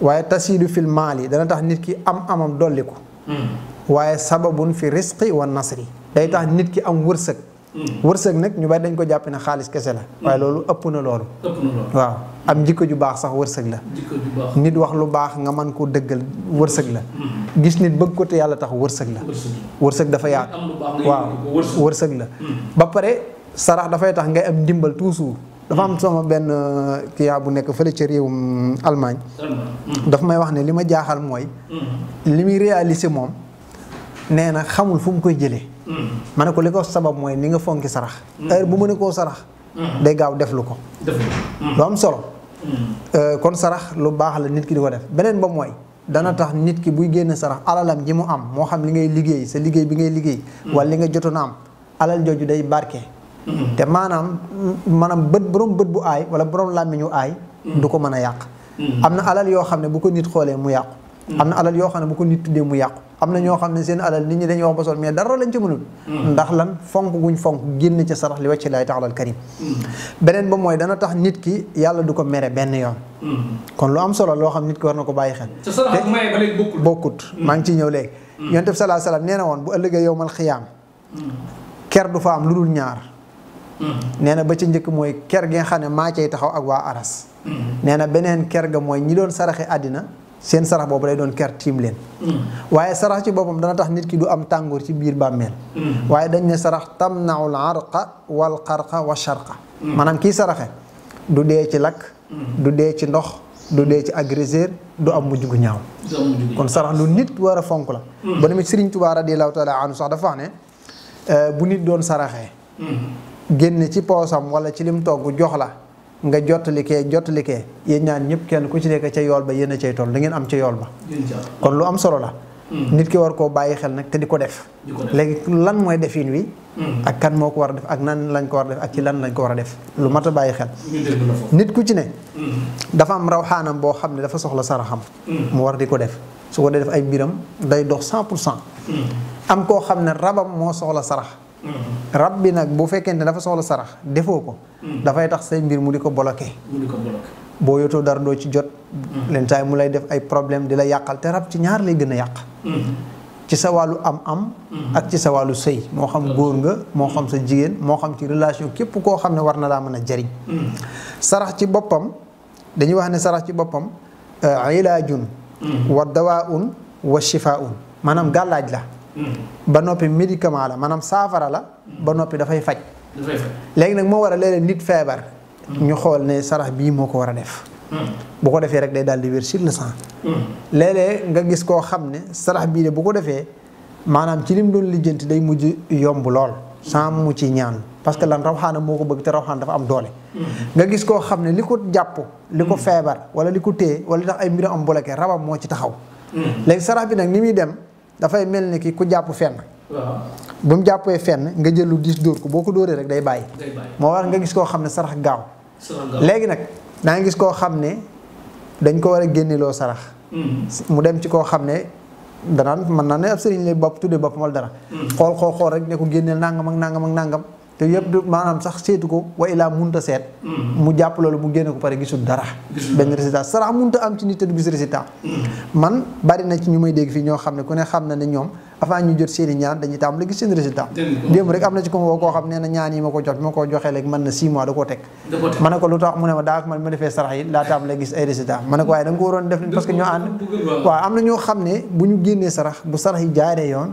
waaye tasiidu fil maali dana tax nit ki amam dolli ko waaye sababun fi risqi wa nasri day tax nit ki am wërsëg nag ñu bari dañ ko jàpp ne xaalis kese la waaye loolu ëpp na loolu waaw am jikko ju baax sax wërsëg la nit wax lu baax nga mën koo dëggal wërsëg la gis nit bëgg ko te yàlla tax wërsëg la wërsëg dafa yaatu waaw wërsëg la ba pare sarax dafay tax ngay am ndimbal toujours dafa am sama benn kiyaa bu nekk fële ca réewum Allemagne daf may wax ne li ma jaaxal mooy li muy réaliser moom nee na xamul fu mu koy jëlee ma ne ko li ko sabab mooy ni nga fonki sarax heure bu mën a koo sarax day gaaw def lu ko lu am solo kon sarax lu baax la nit ki di ko def beneen ba mooy dana tax nit ki buy génn sarax alalam ji mu am moo xam li ngay liggéey sa liggéey bi ngay liggéey wala li nga jotoon a am alal jooju day barke te maanaam borom bët bu aay wala borom làmmiñu aay du ko mën a yàq am na alal yoo xam ne bu ko nit xoolee mu yàqu am na alal yoo xam ne bu ko nit tuddee mu yàqu am na ñoo xam ne seen alal nit ñi dañuy wax ba sol mais dara lañ ci mënul ndax lan fonk guñ fonk génn ca sarax li wàcc laay taxalal karim beneen ba mooy dana tax nit ki yàlla du ko mere benn yoon kon lu am solo loo xam nit ki war na ko bàyyi xel te bokkut maa ngi ciy ñëw léegi yonent bi sallallahu alayhi wasallam nee na woon bu ëllëgee yowmal xiyaam ker du fa am lu dul ñaar nee na ba ca njëkk mooy ker gi nga xam ne maa cay taxaw ak waa aras nee na beneen ker ga mooy ñi doon saraxe àddina seen sarax boobu day doon ker tiim leen waaye sarax ci boppam dana tax nit ki du am tàngoor ci biir bàmmeel waaye dañ ne sarax tamnaul arqa wal qarqa wa sharqa maanaam kii saraxe du dee ci lakk du dee ci ndox du dee ci agresseur du am mujj gu ñaaw kon sarax lu nit war a fonk la ba demee Sëriñ Tuubaa radiyallaahu taala anhu sax dafa wax ne bu nit doon saraxee génne ci poosam wala ci lim togg jox la nga jottali kee yéen ñaan ñëpp kenn ku ci nekk ca yool ba yéen a cay toll da ngeen am ca yool ba kon lu am solo la nit ki war koo bàyyi xel nag te di ko def léegi lan mooy defin wi ak kan moo ko war a def ak nan lañ ko war a def ak ci lan lañ ko war a def lu mat a bàyyi xel nit ku ci ne dafa am rawxaanam boo xam ne dafa soxla saraxam mu war di ko def su ko dee def ay mbiram day dox 100% am koo xam ne rabam moo soxla sarax rab bi nag bu fekkente dafa soxla sarax defoo ko dafay tax say mbir mu di ko bloqué boo yotoo dara doo ci jot leen taay mu lay def ay problème di la yàqal te rab ci ñaar lay gën a yàq ci sa wàllu am ak ci sa wàllu sëy moo xam góor nga moo xam sa jigéen moo xam ci relation képp koo xam ne war na laa mën a jariñ sarax ci boppam dañuy wax ne sarax ci boppam ilaajun wa dawaun wa shifaun maanaam gàllaaj la ba noppi médicament la maanaam saafara la ba noppi dafay faj léegi nag moo war a léeg-léeg nit feebar ñu xool ne sarax bii moo ko war a def bu ko defee rek day daal di wér sur le sang léeg-léeg nga gis koo xam ne sarax bii de bu ko defee maanaam ci lim doon lijjanti day mujj yomb lool sans mu ci ñaan parce que lan rawxaana moo ko bëgg te rawxaan dafa am doole nga gis koo xam ne li ko jàpp li ko feebar wala li ko téye wala li tax ay mbiram am bloqué rabam moo ci taxaw léegi sarax bi nag ni muy dem dafay mel ni ki ku jàpp fenn bu mu jàppee fenn nga jël lu diis dóor ko boo ko dóoree rek day bàyyi moo war nga gis koo xam ne sarax gaaw léegi nag da nga gis koo xam ne dañ ko war a génneloo sarax mu dem ci koo xam ne danaan mën naa ne ab sëriñ lay bopp tuddee boppam wala dara xool rek ne ko génneel nangam ak nangam ak nangam te yëpp du maanaam sax seetu ko wa ilaa munta seet mu jàpp loolu mu génne ko pare gisul dara benn résultat sarax munta am ci nit te du gis résultat man bari na ci ñu may dégg fii ñoo xam ne ku ne xam na ne ñoom avant ñu jot seeni ñaan dañuy tàmbali gis seen résultat démb rek am na ci ko woo koo xam nee na ñaan yi ma ko jot bi ma ko joxee léegi mën na 6 mois da koo teg ma ne ko lu tax mu ne ma daa man ma defee sarax yi laa tàmbali gis ay résultat ma ne ko waaye da nga ko waroon def parce que ñoo ànd waaw am na ñoo xam ne bu ñu génnee sarax bu sarax yi jaaree yoon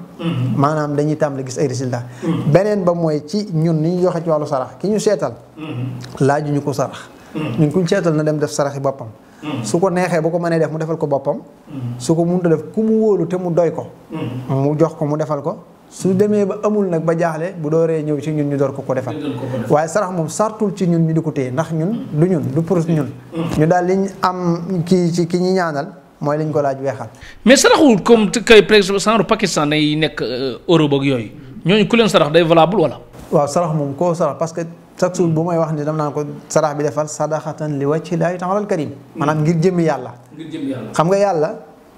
maanaam dañuy tàmbali gis ay résultat beneen ba mooy ci ñun ni ñu joxe ci wàllu sarax ki ñu seetal laaju ñu ko sarax ñun kuñ seetal na dem def sarax yi boppam su ko neexee bu ko mënee def mu defal ko boppam su ko mënut a def ku mu wóolu te mu doy ko mu jox ko mu defal ko su demee ba amul nag ba jaaxle bu dooree ñëw ci ñun ñu door ko defal waaye sarax moom sartul ci ñun ñu di ko téye ndax ñun du pour ñun ñu daal liñ am kii ci ki ñi ñaanal mooy liñ ko laaj weexal.
mais saraxul comme kay par exemple genre Pakistan yi nekk Europe ak yooyu ñooñu ku leen sarax day valable wala.
waaw sarax moom koo sarax parce que chaque jour bu may wax ni dama naan ko sarax bi defal sadaxatan li wajhi llaahi ta'aalal karim maanaam ngir jëmmi yàlla. xam nga yàlla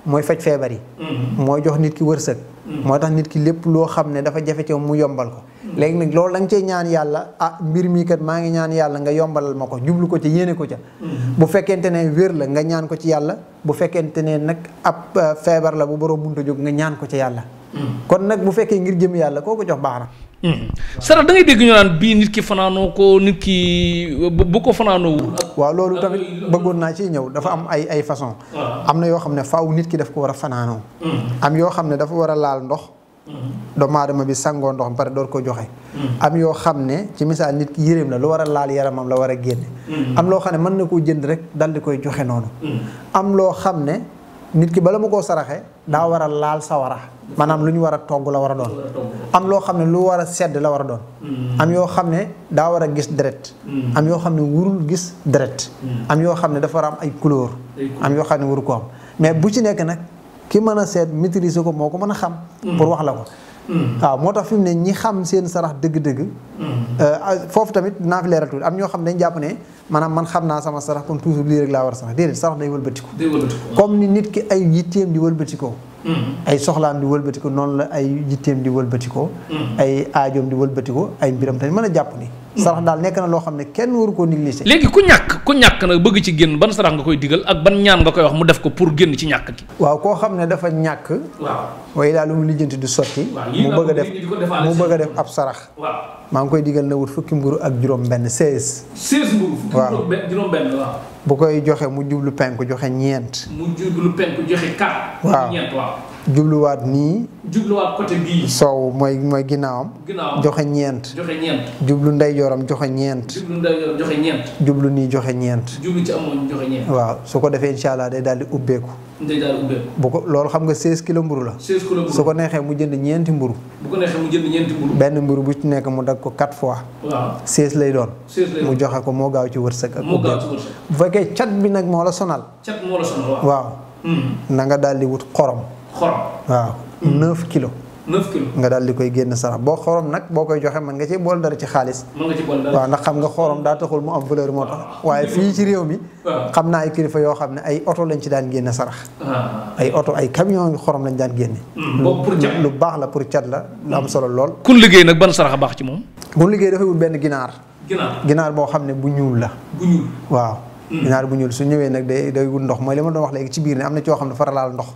mooy faj feebar yi. mooy jox nit ki wërsëg. moo tax nit ki lépp loo xam ne dafa jafe ci mu yombal ko. léegi nag loolu da nga cee ñaan yàlla mbir mii kat maa ngi ñaan yàlla nga yombalal ma ko jublu ko ci yéene ko ca. bu fekkente ne wér la nga ñaan ko ci yàlla bu fekkente ne nag ab feebar la bu borom mënut a jóg nga ñaan ko ci yàlla. kon nag bu fekkee ngir jëm yàlla koo ko jox baax na.
sarax da ngay dégg ñu naan bii nit ki fanaanoo ko nit ki bu ko fanaanoo.
waaw loolu tamit bëggoon naa ci ñëw dafa am ay façon am na yoo xam ne faaw nit ki daf ko war a fanaanoo. am yoo xam ne dafa war a laal ndox. doomu aadama bi sangoo ndox pare door ko joxe. am yoo xam ne ci misaal nit ki yéreem la lu war a laal yaramam la war a génne. am loo xam ne mën na koo jënd rek dal di koy joxe noonu. am loo xam ne nit ki bala ma koo saraxe daa war a laal sawara maanaam lu ñu war a togg la war a doon. am loo xam ne lu war a sedd la war a doon. am yoo xam ne daa war a gis deret. am yoo xam ne warul gis deret. am yoo xam ne dafa war a am ay couleur. am yoo xam ne waru ko am mais bu ci nekk nag ki mën a seet maîtriser ko moo ko mën a xam. pour wax la ko. waaw moo tax fi mu ne ñi xam seen sarax dëgg-dëgg. foofu tamit naa fi leeral tuuti am ñoo xam ne dañ jàpp ne maanaam man xam naa sama sarax kon toujours lii rek laa war a sarax déedéet sarax day wëlbatiku. comme ni nit ki ay yitteem di wëlbatikoo. ay soxlaam di wëlbatikoo noonu la ay yitteem di wëlbatikoo. ay aajoom di wëlbatikoo ay mbiram tamit mën a jàpp ni. sarax daal nekk na loo xam ne kenn waru koo négliger.
léegi ku ñàkk nag bëgg ci génn ban sarax nga koy digal ak ban ñaan nga koy wax mu def ko pour génn ci ñàkk gi.
waaw koo xam ne dafa ñàkk. waaw waaye daal lu mu lijjanti du sotti. mu bëgg a def ab sarax. maa ngi koy digal na wut fukki mburu ak juróom-benn 16.
16 mburu.
waaw
juróom-benn waaw.
bu koy joxe mu jublu penku joxe ñeent.
mu jublu penku joxe 4.
waaw
ñeent waaw.
jubluwaat nii.
jubluwaat côté bii.
sow mooy ginnaawam. joxe ñeent. jublu ndeyjooram joxe ñeent. jublu nii joxe ñeent.
jublu ci amoon joxe ñeent.
waaw su ko defee incha allah day daal di ubbeeku. bu ko loolu xam nga 16 kilo mburu la. 16 kilo mburu su ko neexee mu jënd ñeenti mburu. benn mburu bu ci nekk mu dag ko 4 fois. waaw 16 lay doon. mu joxe ko moo gaaw ci wërsëg ak ubbeeku. bu fekkee cat bi nag moo la sonal. waaw. na nga daal di wut xorom. waaw 9 kilos. 9 kilos nga daal di koy génn sarax boo xorom nag boo koy joxe mën nga ci bool dara ci xaalis. waaw ndax xam nga xorom daa taxul mu am valeur moo tax. waaye fii ci réew mi. xam naa ay kilifa yoo xam ne ay oto lañ ci daan génne sarax. ay oto ay camion xorom lañ daan génne. lu baax la pour cat la lu am solo lool.
kun liggéey nag ban sarax a baax ci moom.
kun liggéey dafay wut benn ginaar boo xam ne bu ñuul la. waaw. ginaar bu ñuul su ñëwee nag day wut ndox mooy li ma doon wax léegi ci biir ne am na ci yoo xam ne fara laal ndox.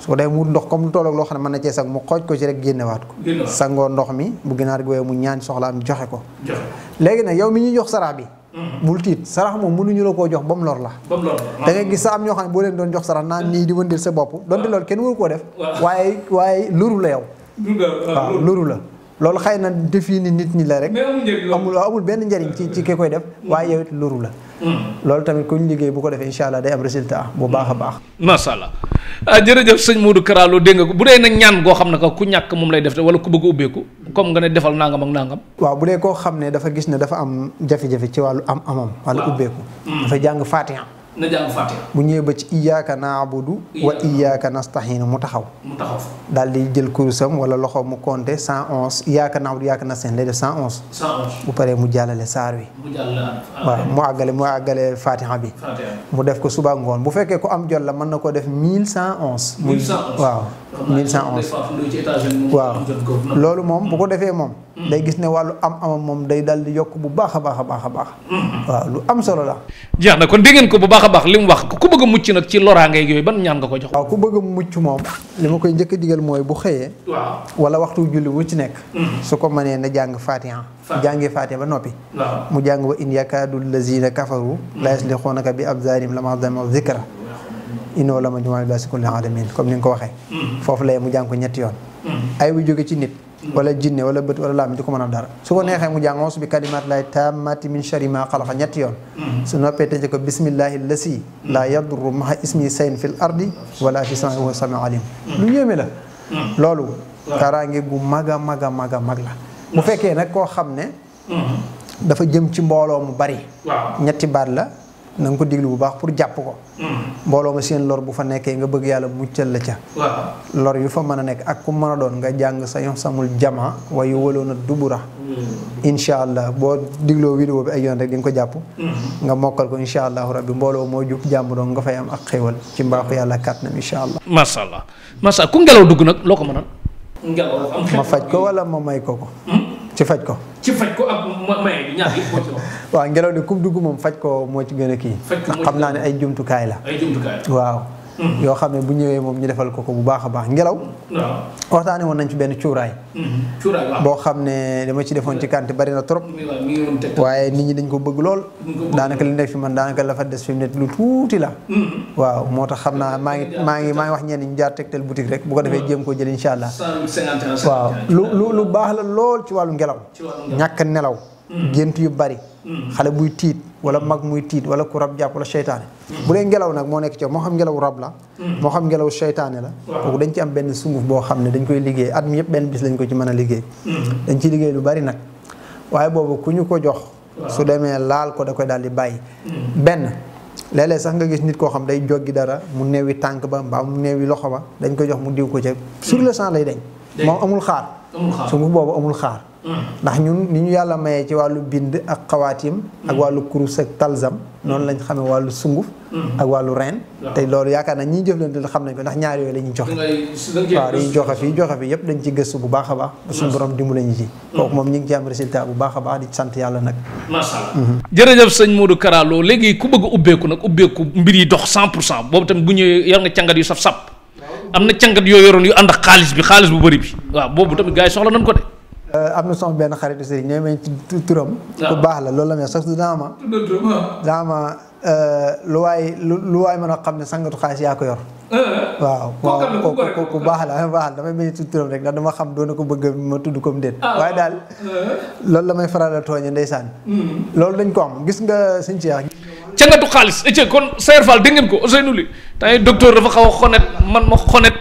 su ko day mu wut ndox comme lu tolloog loo xam ne mën na cee sag mu xooj ko ci rek génnewaat ko. sangoo ndox mi bu ginaar gi woowee mu ñaan soxlaam joxe ko. léegi nag yow mi ñuy jox sarax bi. bul tiit sarax moom mënuñu la koo jox ba mu lor la. da ngay gis sa am ñoo xam ne boo leen doon jox sarax naan nii di wëndeel sa bopp donte loolu kenn waru koo def. waaye loru la yow. waaw loru la. loolu xëy na defi ni nit ñi la rek. amul benn njariñ ci ki koy def waaye yow it loru la. loolu tamit ku ñu liggéey bu ko defee incha allah day am résultat bu baax a baax.
macha allah jërëjëf sëñ Modou Kara Lo dégg nga ko bu dee nag ñaan goo xam ne ku ñàkk moom lay def te wala ku bëgg a ubbeeku comme nga ne defal nangam ak nangam.
waaw bu dee koo xam ne dafa gis ne dafa am jafe-jafe ci wàllu amam. wala ubbeeku. dafa jàng Fatiha.
na jàng Fatiha.
bu ñëwee ba ci iyyaka na'budu wa iyyaka nasta'in mu taxaw. daal di jël kurusam wala loxo mu compter 111 iyyaka na'budu iyyaka nasta'in lay def 111. 111 bu paree mu jàllale saar wi. waaw mu àggale Fatiha bi. mu def ko suba ngoon bu fekkee ko am jot la mën na ko def 1111. 1111 waaw 1111. waaw loolu moom bu ko defee moom. day gis ne wàllu amam moom day dal di yokk bu baax a baax a baax a baax. waaw lu am solo la.
jeex na kon dégg ngeen ko bu baax a baax li mu wax ku bëgg a mucc nag ci loraange yooyu ban ñaan nga ko jox.
waaw ku bëgg a mucc moom li ma koy njëkk a digal mooy bu xëyee. waaw wala waxtu julli bu ci nekk. su ko mënee na jàng Fatiha. jàngee Fatiha ba noppi. mu jàng wa in yakaadu lazina kafaru la yasliquunaka bi absaarihim lammaa sami'u zikra innahu la majmuu'un ilaa kulli alamin comme ni nga ko waxee. foofu lay mu jàng ko ñetti yoon. ay bu jóge ci nit. wala jinne wala bët wala laam di ko mën a dara su ko neexee mu jàng auzu bi kalimaati llaahi taammaati min sharri maa xalaqa ñetti yoon. su noppee tëjee ko bismillahi llazii laa yadurru ma'a ismihi shay'un fil ardi wala fis samaa'i wa huwa samii'un aliim. lu yéeme la loolu kaaraange gu mag a mag a mag a mag la bu fekkee nag koo xam ne dafa jëm ci mbooloo mu bari ñetti baat la na nga ko diglu bu baax pour jàpp ko mbooloo ma seen lor bu fa nekkee nga bëgg yàlla muccal la ca lor yu fa mën a nekk ak ku mën a doon nga jàng sa yoon samul jama wayu waloon a dubura incha allah boo digloo vidéo bi ay yoon rek di nga ko jàpp nga mokkal ko incha allahu rabbi mbooloo moo jub jàmm doon nga fay am ak xéwal ci mbaaxu yàlla kàttanam incha allah
masha allah masha ku ngelaw dugg nag loo ko mënal ngelaw am
ma faj ko wala ma may ko ci faj ko
ci faj ko ak may bi ñaar yëpp moo ci wax
waaw ngelaw de kum dugg moom faj ko moo ci gën a kii xam naa ne ay jumtukaay la waaw yoo xam ne bu ñëwee moom ñu defal ko bu baax a baax ngelaw waxtaane woon nañ ci benn cuuraay boo xam ne dama ci defoon ci kante bari na trop waaye nit ñi dañ ko bëgg lool daanaka li nekk fi man daanaka la fa des fi mu ne lu tuuti la waaw moo tax xam naa maa ngi wax ñenn ñu jaar Tektal boutique rek bu ko defee jéem koo jël insha allah waaw lu baax la lool ci wàllu ngelaw ñàkk nelaw gént yu bari xale buy tiit wala mag muy tiit wala ku rab jàpp wala seytaane bu dee ngelaw nag moo nekk ci moo xam ngelaw rab la moo xam ngelaw seytaane la kooku dañ ci am benn sunguf boo xam ne dañ koy liggéey at mi yëpp benn bis lañ ko ci mën a liggéey dañ ciy liggéey lu bari nag waaye boobu ku ñu ko jox su demee laal ko da koy daal di bàyyi benn léeg-léeg sax nga gis nit koo xam day joggi dara mu neewi tànk ba mbaa mu neewi loxo ba dañ koy jox mu diw ko ca sur le champ lay deñ moom amul xaar sunguf boobu amul xaar ndax ñun ni ñu yàlla mayee ci wàllu bind ak xawaatim ak wàllu kurus ak talzam noonu lañ xamee wàllu sunguf ak wàllu reen te loolu yaakaar naa ñiy jëflante la xam nañ ko ndax ñaar yooyu la ñuy joxe waaw dañuy joxe fii yëpp dañ ci gëstu bu baax a baax ba suñu borom dimbali ñu ci kooku moom ñu ngi ci am résultat bu baax a baax di sant yàlla nag
masha Allah jërëjëf sëñ Modou Kara Lo léegi ku bëgg a ubbeeku mbir yi dox 100% boobu tamit bu ñëwee yor nga càngat yu saf-sap am na càngat yoo yoroon yu ànd ak xaalis bu bëri bi waaw boobu tamit gars yi soxla nañ ko de
am na sama benn xaritu sëriñ ñooy may turam ku baax la loolu la may sax daama lu waay mën a xam ne sangatu xaalis yaa ko yor waaw ku baax la damay may turam rek ndax dama xam doona ko bëgg ma tudd comme déet waaye daal loolu la may faral a tooñe ndeysaan loolu dañ ko am gis nga sëñ Cheikh
cangatu xaalis kon Sayer Fall dégg ngeen ko Ousseynou Ly tey docteur dafa xaw a xonet man ma xonet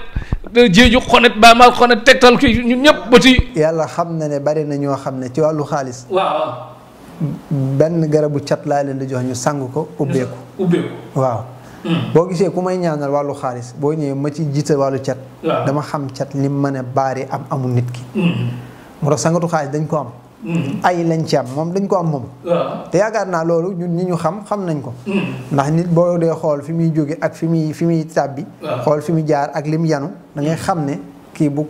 jéeju xonet ba ma xonet Tektal kii ñun ñëpp ba ci
yàlla xam na ne bari na ñoo xam ne ci wàllu xaalis
waaw
benn garabu cat laa leen di jox ñu sang ko ubbeeku waaw boo gisee ku may ñaanal wàllu xaalis boo ñëwee ma ci jiital wàllu cat dama xam cat li mën a baari amul nit ki moo tax sangatu xaalis dañ ko am ay lañ ci am moom dañ ko am moom te yaakaar naa loolu ñun ñi ñu xam nañ ko ndax nit boo dee xool fi muy jóge ak fi muy tàbbi xool fi muy jaar ak li mu yanu da ngay xam ne kii bu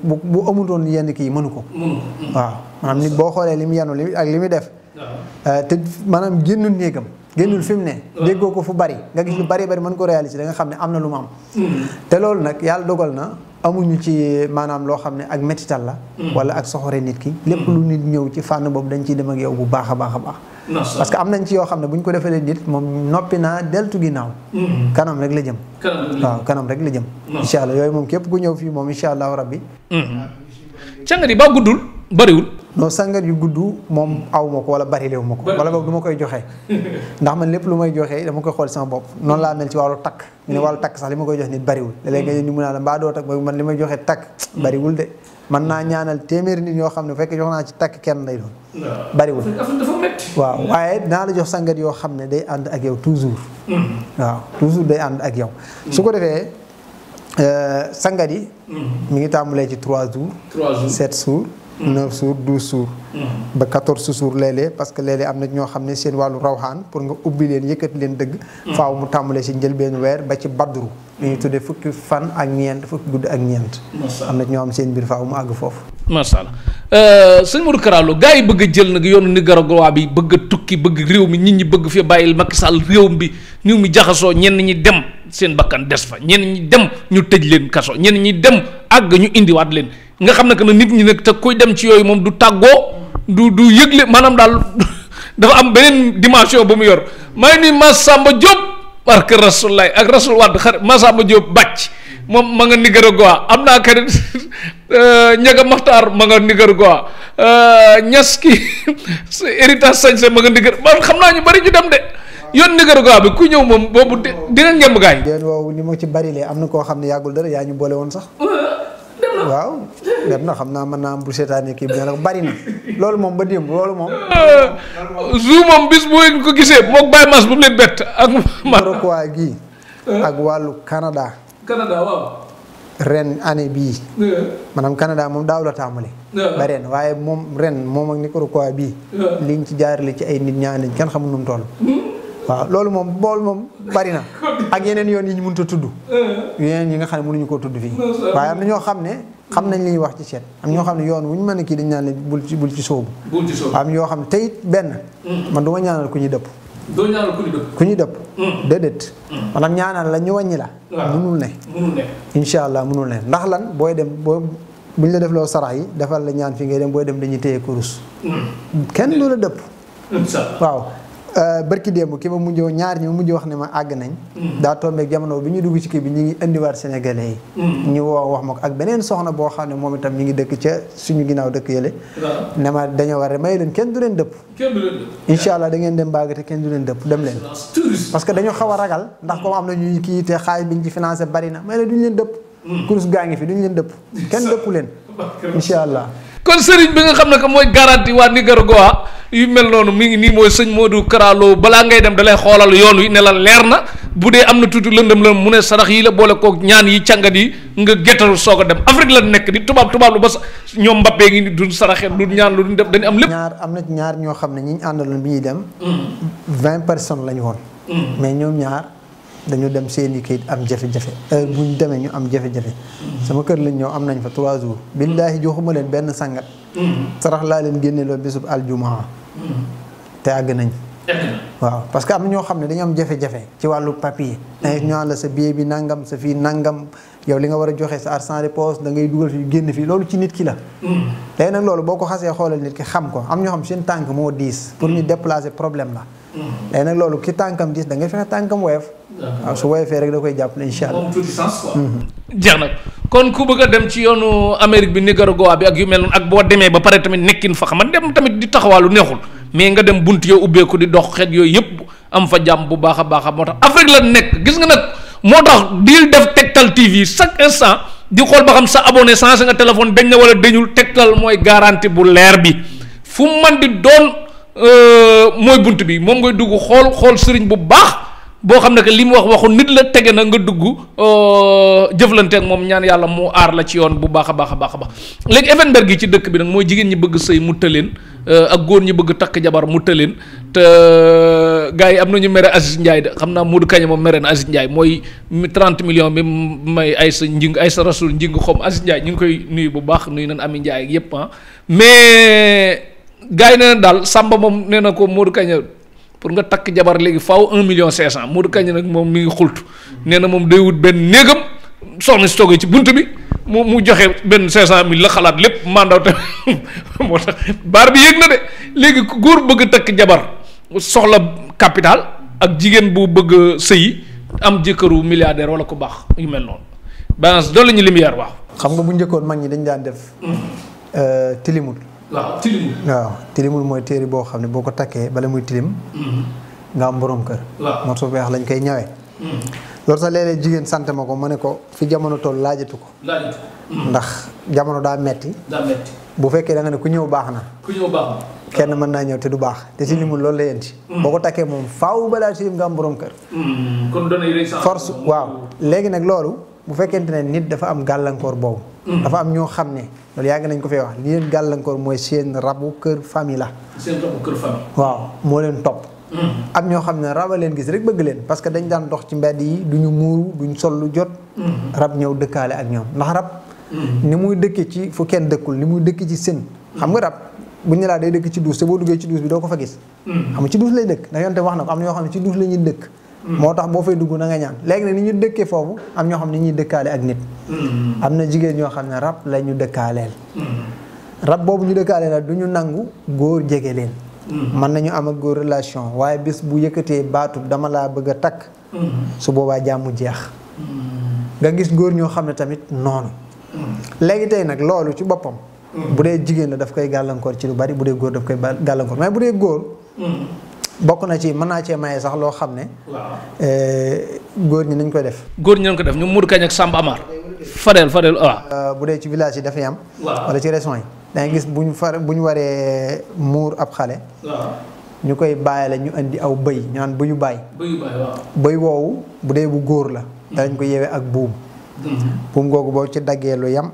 amutoon yenn kii mënu ko waaw maanaam nit boo xoolee li mu yanu ak li muy def te maanaam génnul néegam génnul fi mu ne déggoo ko fu bari nga gis lu bari mën ko réaliser da nga xam ne am na lu mu am te loolu nag yàlla dogal na amuñu ci maanaam loo xam ne ak métital la wala ak soxore nit ki lépp lu nit ñëw ci fànn boobu dañ ciy dem ak yow bu baax a baax a baax parce que am nañ ci yoo xam ne bu ñu ko defalee nit moom noppi naa deltu ginnaaw kanam rek la jëm waaw kanam rek la jëm incha allah yooyu moom képp ku ñëw fii moom incha allahu rabbi
càngat yi ba guddul bariwul
non sangat yu gudd moom aw ma ko wala bari leewu ma ko wala boog du ma koy joxe ndax man lépp lu may joxe dama koy xool sama bopp noonu laa mel ci wàllu takk ñu ne wàllu takk sax li ma koy jox nit bariwul léeg-léeg nga ñu mun naa la mbaa doo takk man li may joxe takk bariwul de man naa ñaanal téeméeri nit yoo xam ne bu fekkee jox naa ci takk kenn lay doon bariwul waaw waaye dinaa la jox sangat yoo xam ne day ànd ak yow toujours waaw toujours day ànd ak yow su ko defee sangat yi mi ngi tàmbalee ci 3 jours 7 jours 9 jours 12 jours ba 14 jours léeg-léeg parce que léeg-léeg am na ñoo xam ne seen wàllu rawxaan pour nga ubbi leen yëkkati leen dëgg faaw mu tàmbalee si njëlbeenu weer ba ci badru li ñuy tuddee fukki fan ak ñeent fukki guddi ak ñeent am na ñoo xam seen mbir faaw mu àgg foofu
macha allah sëñ Modou Kara Lo gars yi bëgg a jël nag yoonu Nicaragua bi bëgg a tukki bëgg réew mi nit ñi bëgg fi bàyyil Macky Sall réew mi jaxasoo ñenn ñi dem seen bakkan des fa ñenn ñi dem ñu tëj leen kaso ñenn ñi dem àgg ñu indiwaat leen nga xam ne que nit ñi nag te kuy dem ci yooyu moom du tàggoo du yëgle maanaam daal dafa am beneen dimension bu mu yor may ni Massamba Diop barke Rasulaay ak Rasul Wade xarit Massamba Diop bàcc moom ma nga Nicaragua am naa karit ñaga Maxtaar ma nga Nicaragua ñas ki héritage sañse ma nga Nicaragua man xam naa ñu bari ñu dem de yoon Nicaragua bi ku ñëw moom boobu dina ngemb gaay
déen woowu ni ma ci bari lee am na koo xam ne yàggul dara yaa ñu boole woon sax waaw dem na xam naa mën naa am bu seetaanee kii bi ne la bari na loolu moom ba démb loolu moom.
Zou moom bis bu ngeen ko gisee moog Baye Mass bu mu leen bett ak.
Morocco gii. ak wàllu Canada.
Canada waaw.
ren année bii. maanaam Canada moom daaw la tàmbali. ba ren waaye moom ren moom ak Nicaragua bii. liñ ci jaarale ci ay nit ñaan lañ kenn xamul nu mu toll. waaw loolu moom bool moom bari na ak yeneen yoon yi ñu mënut a tudd. yeneen yi nga xam ne mënuñu koo tudd fii. waaye am na ñoo xam ne xam nañ li ñuy wax ci seet am ñoo xam ne yoon wu ñu mën a kii dañ naan leen bul ci sóobu. am yoo xam ne tey benn. man du ma ñaanal ku ñuy dëpp.
doo ñaanal ku ñuy dëpp.
ku ñuy dëpp. déedéet. maanaam ñaanal la ñu wàññi la. mënul ne. incha allah mënul ne ndax lan booy dem buñ la def loo sarax yi defal la ñaan fi ngay dem booy dem dañuy téye kurus. kenn du la dëpp. waaw. barki démb ki ma mujj ñaar ñi ma mujj wax ne ma àgg nañ. daa tombeeg jamono bi ñu dugg ci kii bi ñu ngi indiwaat sénégalais yi. ñu woo wax ma ko ak beneen soxna boo xam ne moom itam ñu ngi dëkk ca suñu ginnaaw dëkk yële. ne ma dañoo war a may leen kenn du leen dëpp. incha allah da ngeen dem bàgg te kenn du leen dëpp dem leen. parce que dañoo xaw a ragal ndax comme am na ñuy kii te xaalis biñ ci financé bari na may leen duñ leen dëpp. kurus gaa ngi fi duñ leen dëpp kenn dëppu leen. incha allah.
kon sëriñ bi nga xam ne que mooy garanti waa Nicaragua yu mel noonu mi ngi nii mooy sëñ Modou Kara Lo balaa ngay dem dalay xoolal yoon wi ne la leer na bu dee am na tuuti lëndëm la mu ne sarax yi la boole koog ñaan yi càngat yi nga géttalu soog a dem Afrique la nekk di tubaab lu ba ñoom Mbappé ngi ni duñ saraxe du ñaan lu duñ def dañu am lépp.
am na ñaar ñoo xam ne ñi ñu àndaloon bi ñuy dem. 20 personnes lañu woon. mais ñoom ñaar dañu dem seeni kayit am jafe-jafe bu ñu demee ñu am jafe-jafe. sama kër lañ ñëw am nañ fa 3 jours. billaahi joxuma leen benn sangat. sarax laa leen génne loo bésub aljumaa te àgg nañ. waaw parce que am na ñoo xam ne dañu am jafe-jafe ci wàllu papier. ñoo la sa billet bi nangam sa fii nangam yow li nga war a joxe sa argent de poche da ngay dugal fii génn fii loolu ci nit ki la. léegi nag loolu boo ko xasee xoolal nit ki xam ko am ñoo xam seen tànk moo diis. pour ñu déplacer problème la. léegi nag loolu ki tànkam diis da ngay fexe tànkam woyof. waaw su woyofee rek da koy jàppale incha allah.
moom tuuti sens quoi. jeex na kon ku bëgg a dem ci yoonu Amérique bi Nicaragua bi ak yu mel noonu ak boo demee ba pare tamit nekkin fa xam dem tamit di taxawaalu neexul mais nga dem bunt yow ubbeeku di dox xeet yooyu yëpp am fa jàmm bu baax a baax moo tax Afrique la nekk gis nga nag moo tax di def Tektal TV chaque instant di xool ba xam sa abonné changé nga téléphone dañ na wala dañul Tektal mooy garantie bu leer bi fu man di doon mooy bunt bi moom ngay dugg xool sëriñ bu baax. boo xam ne que li mu waxu nit la tege na nga dugg jëflanteeg moom ñaan yàlla mu aar la ci yoon bu baax a baax a baax a baax léegi Evenberg gi ci dëkk bi nag mooy jigéen ñi bëgg sëy mu tëleen ak góor ñi bëgg takk jabar mu tëleen te gars yi am nañu mere Aziz Ndiaye de xam naa Modou Kañe moom mere na Aziz Ndiaye mooy 30 millions bi may ay sa rasul njing xom Aziz Ndiaye ñu ngi koy nuyu bu baax nuyu nañ Ami Ndiaye ak yëpp mais gars yi nee na daal Samba moom nee na ko Modou Kañe pour nga takk jabar léegi faaw 1,5 million Modou Kañ nag moom mi ngi xultu nee na moom day wut benn néegam soxna si toogee ci bunt bi mu joxe benn 500,000 la xalaat lépp mandaw te moo tax baar bi yéeg na de léegi góor bëgg takk jabar soxla capital ak jigéen bu bëgg sëyi am jëkkëru milliardaire wala ko baax yu mel noonu balance doole ñu lumière waaw.
xam nga bu njëkkoon mag ñi dañ daan def. tilimul.
waaw
tilimul mooy téere boo xam ne boo ko takkee bala muy tilim. nga am borom kër.
waaw
moo tax weex lañ koy ñawee. loolu sax léeg-léeg jigéen sant ma ko ma ne ko fi jamono toll laajatu ko. ndax jamono daa metti. bu fekkee da nga ne ku ñëw baax na. kenn mën naa ñëw te du baax te tilimul loolu la yéen ci. boo ko takkee moom faaw balaa tilim nga am borom kër.
kon
force waaw léegi nag loolu bu fekkente ne nit dafa am gàllankoor boobu. dafa am ñoo xam ne loolu yàgg nañ ko fee wax li leen gàllankoor mooy seen rabu kër famille la.
seen rabu kër famille.
waaw moo leen topp. am ñoo xam ne rab a leen gis rek bëgg leen parce que dañ daan dox ci mbedd yi duñu muuru duñ sol lu jot. rab ñëw dëkkaale ak ñoom ndax rab. ni muy dëkkee ci fu kenn dëkkul ni muy dëkkee ci sën. xam nga rab bu ñu laa day dëkk ci duus te boo duggee ci duus bi doo ko fa gis. xam nga ci duus lay dëkk ndax yonte wax na ko am na ñoo xam ne ci duus la ñuy dëkk. moo tax boo fay dugg na nga ñaan léegi nag ni ñu dëkkee foofu am ñoo xam ne ñuy dëkkaale ak nit. am na jigéen ñoo xam ne rab la ñu dëkkaaleel. rab boobu ñu dëkkaaleel la du ñu nangu góor jege leen. mën nañu am ak góor relation waaye bis bu yëkkatee baatub dama laa bëgg a takk. su boobaa jàmm jeex. nga gis góor ñoo xam ne tamit noonu. léegi tey nag loolu ci boppam. bu dee jigéen la daf koy gàllankoor ci lu bari bu dee góor daf koy gàllankoor mais bu dee góor. bokk na ci mën naa cee maye sax loo xam ne. góor ñi nañ koy def.
góor ñi nañ ko def ñoom Modou Kañ ak Samba Amar Fadel waaw.
bu dee ci village yi dafay am.
waaw
wala ci régions yi. da ngay gis bu ñu waree muur ab xale.
waaw
ñu koy bàyyi la ñu indi aw bëy ñu naan bëyu bàyyi.
waaw.
bëy woowu bu dee bu góor la. danañ ko yeewee ak buum. buum googu boo ci daggee lu yam.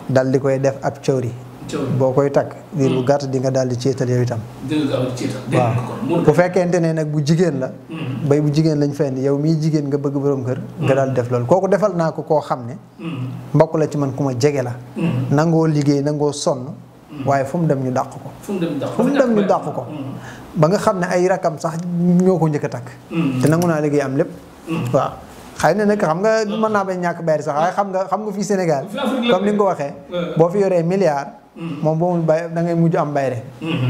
dal di koy def ab cawri. boo koy takk diir bu gàtt di nga daal di céetal yow itam. waaw bu fekkente ne nag bu jigéen la. bay bu jigéen lañ fenn yow mii jigéen nga bëgg borom kër. nga daal di def loolu kooku defal naa ko koo xam ne. mbokk la ci man ku ma jege la. nangoo liggéey nangoo sonn. waaye fu mu dem ñu dàq ko. fu mu dem ñu dàq ko. ba nga xam ne ay rakam sax ñoo ko njëkk a takk. te nangu naa liggéey am lépp. waaw. xëy na nag xam nga mën naa bañ ñàkk bayri sax waaye xam nga fii Sénégal comme ni nga ko waxee boo fi yoree milliard moom boo mul bay da ngay mujj am bayre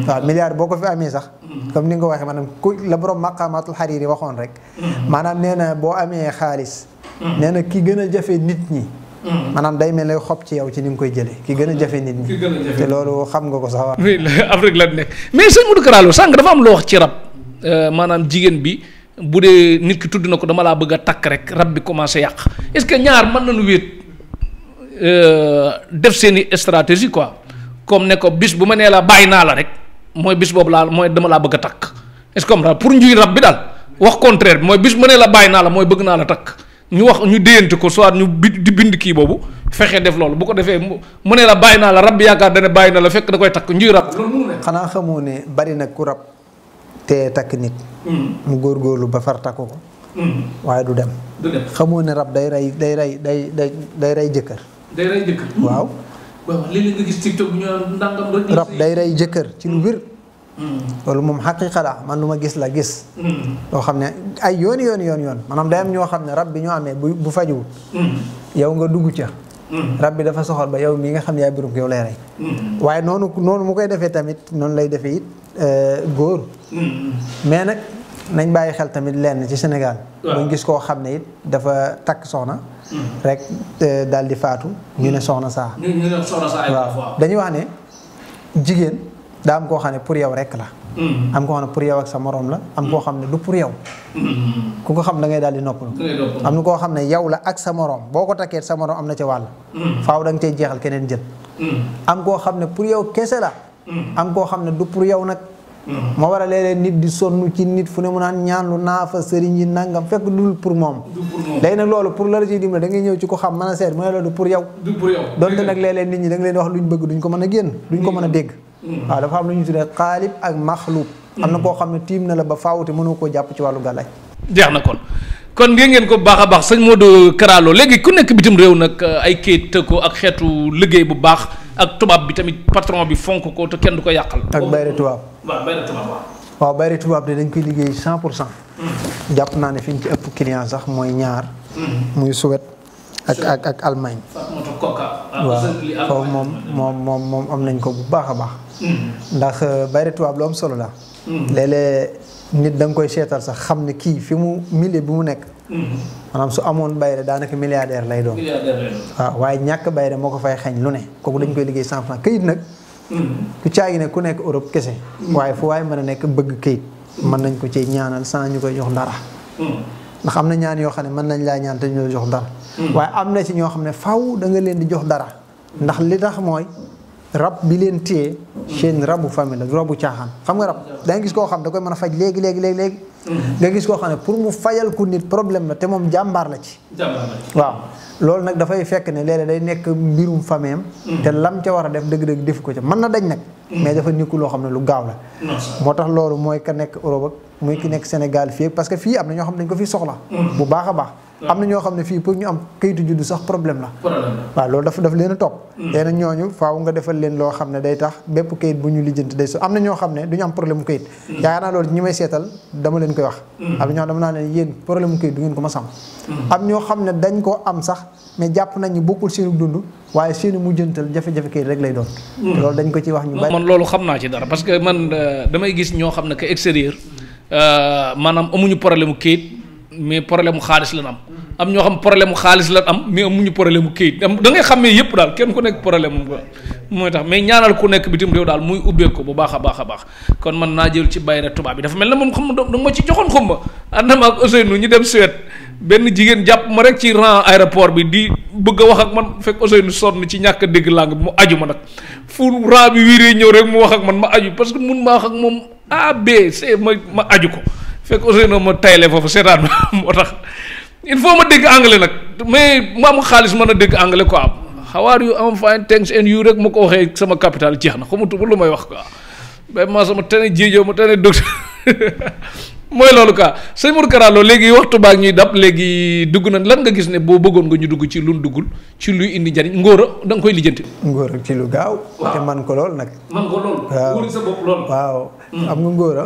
waaw milliard boo ko fi amee sax comme ni nga ko waxee maanaam ku la borom maqamatul Hariri waxoon rek maanaam nee na boo amee xaalis nee na ki gën a jafe nit ñi maanaam day mel ne xob ci yow ci ni nga koy jëlee ki gën a jafe nit ñi te loolu xam nga ko sax waaw
Afrique la nekk mais sëñ Modou Kara Lo sànq dafa am loo wax ci rab maanaam jigéen bi bu dee nit ki tudd na ko dama laa bëgg a takk rek rab bi commencé yàq est-ce que ñaar mën nañu wéet def seeni stratégie quoi comme ne ko bis bu ma nee la bàyyi naa la rek mooy bis boobu laa mooy dama laa bëgg a takk est-ce que comme pour njuy rab bi daal wax contraire bi mooy bis bu ma nee la bàyyi naa la mooy bëgg naa la takk ñu wax ñu déyante ko soit ñu di bind kii boobu fexe def loolu bu ko defee mu nee la bàyyi naa la rab bi yaakaar dana bàyyi na la fekk da koy takk njuy rab.
xanaa xamoo ne bari na ku rab te takk nit. mu góorgóorlu ba far takk ko. waaye du dem. xamoo ne rab day rey jëkkër.
day rey jëkkër.
waaw.
waaw léeg-léeg nga gis TikTok bu ñu ndàngam rek.
rab day rey jëkkër ci lu wér. loolu moom xaqiiqa la man lu ma gis la gis. loo xam ne ay yoon maanaam day am ñoo xam ne rab bi ñoo amee bu fajuwul. yow nga dugg ca. rab bi dafa soxal ba yow mii nga xam ne yaay birum yow lay rey. waaye noonu mu koy defee tamit noonu lay defee it góor. mais nag nañ bàyyi xel tamit lenn ci Sénégal. waaw gis koo xam ne it dafa takk soxna. rek daal di faatu. ñu ne soxna saa.
ñu ne soxna saa
waaw dañuy wax ne jigéen daa am koo xam ne pour yow rek la. am koo xam ne pour yow ak sa morom la am koo xam ne du pour yow. ku ko xam da ngay daal di noppalu. am na koo xam ne yow la ak sa morom boo ko takkee sa morom am na ca wàll. faaw da nga cay jeexal keneen jël. am koo xam ne pour yow kese la. am koo xam ne du pour yow nag. moo war a léeg-léeg nit di sonn ci nit fu ne mu naan ñaanlu naa fa sëriñ yi nangam fekk dul pour moom. léegi nag loolu pour la la ciy dimbale da ngay ñëw ci ko xam mën a seet mu ne la du pour yow. donte nag léeg-léeg nit ñi da nga leen wax luñ bëgg duñ ko mën a génn duñ ko mën a dégg. waaw dafa am lu ñu tuddee xaalib ak maxluub. am na koo xam ne tiim na la ba faawute mënoo koo jàpp ci wàllu gàllaaj.
jeex na kon ngeen ko baax a baax sëñ Modou Kara Lo léegi ku nekk bitim réew nag ay kayit tëkko ak xeetu liggéey bu baax ak tubaab bi tamit patron bi fonk ko te kenn du ko yàqal.
ak bayre tubaab. waaw bayre tubaab de dañ koy liggéey 100%. jàpp naa ne fi ñu ci ëpp client sax mooy ñaar. muy Suède ak Allemagne. waaw foofu moom am nañ ko bu baax a baax. ndax bayre tubaab lu am solo la. léeg-léeg nit da nga koy seetal sax xam ne kii fi mu milieu bi mu nekk. maanaam su amoon bayre daanaka milliardaire lay doon. waaw waaye ñàkk bayre moo ko fay xañ lu ne kooku dañ koy liggéey 100% këyit nag. ku caagi ne ku nekk Europe kese. waaye fu waaye mën a nekk bëgg këyit. mën nañ ko ci ñaanal sans ñu koy jox dara. ndax am na ñaan yoo xam ne mën nañ laa ñaan te ñu jox dara. waaye am na ci ñoo xam ne faw da nga leen di jox dara. ndax li tax mooy rab bi leen téye seen rabu famille la rabu caaxaan xam nga rab da nga gis koo xam da koy mën a faj léegi. nga gis koo xam ne pour mu fayal ku nit problème la te moom jàmbaar la ci. waaw loolu nag dafay fekk ne léeg-léeg day nekk mbirum fameem te lam ca war a def dëgg-dëgg defu ko ca mën na dañ nag. mais dafa nikku loo xam ne lu gaaw la. moo tax loolu mooy ka nekk Europe ak muy ki nekk Sénégal fii parce que fii am na ñoo xam ne dañ ko fi soxla. bu baax a baax. am na ñoo xam ne fii pour ñu am kayitu juddu sax problème la. waaw loolu daf leen a topp. léegi nag ñooñu faaw nga defal leen loo xam ne day tax bépp kayit bu ñu lijjanti day so am na ñoo xam ne du ñu am problème mu kayit. yaakaar naa loolu ñi may seetal dama leen koy wax. am na ñoo xam dama naa leen yéen problème mu kayit du ngeen ko mas am. am ñoo xam ne dañ ko am sax mais jàpp nañ ñu bokkul seenu dund waaye seenu mujjantal jafe-jafe kayit rek lay doon. loolu dañ ko ci wax ñu bari.
man loolu xam naa ci dara parce que man damay gis ñoo xam ne que extérieur maanaam amuñu problème mu kayit mais problème mu xaalis la am ñoo xam problème mu xaalis la am mais amuñu problème mu kayit da ngay xàmmee yëpp daal kenn ku nekk problème mooy tax mais ñaanal ku nekk bitim réew daal muy ubbeeku ko bu baax a baax kon man naa jël ci bayre tubaab bi dafa mel ne moom xam da ma ci joxoon xumba ànd ma ak Ousseynou ñu dem Suède benn jigéen jàpp ma rek ci rang aéroport bi di bëgg a wax ak man fekk Ousseynou sonn ci ñàkk a dégg langue bi mu aju ma nag fu rang bi wiiree ñëw rek mu wax ak man ma aju parce que mun maa wax ak moom A B C ma aju ko fekk Ousseynou ma tayle foofu seetaan moo tax il faut ma dégg anglais nag mais mu am xaalis mën a dégg anglais quoi how are you I'm fine thanks and you rek ma ko waxee sama capital jeex na xamutuma lu may wax quoi ba ma sama tane jéejoo ma tane docteur mooy loolu quoi sëñ Modou Kara Lo léegi waxtu baag ñuy dab léegi dugg na lan nga gis ne boo bëggoon nga ñu dugg ci lu duggul ci luy indi njariñ ngóora da nga koy lijjanti.
ngóora ci lu gaaw. te man ko lool nag.
man ko lool.
waaw
wóori sa bopp lool.
waaw am nga ngóora.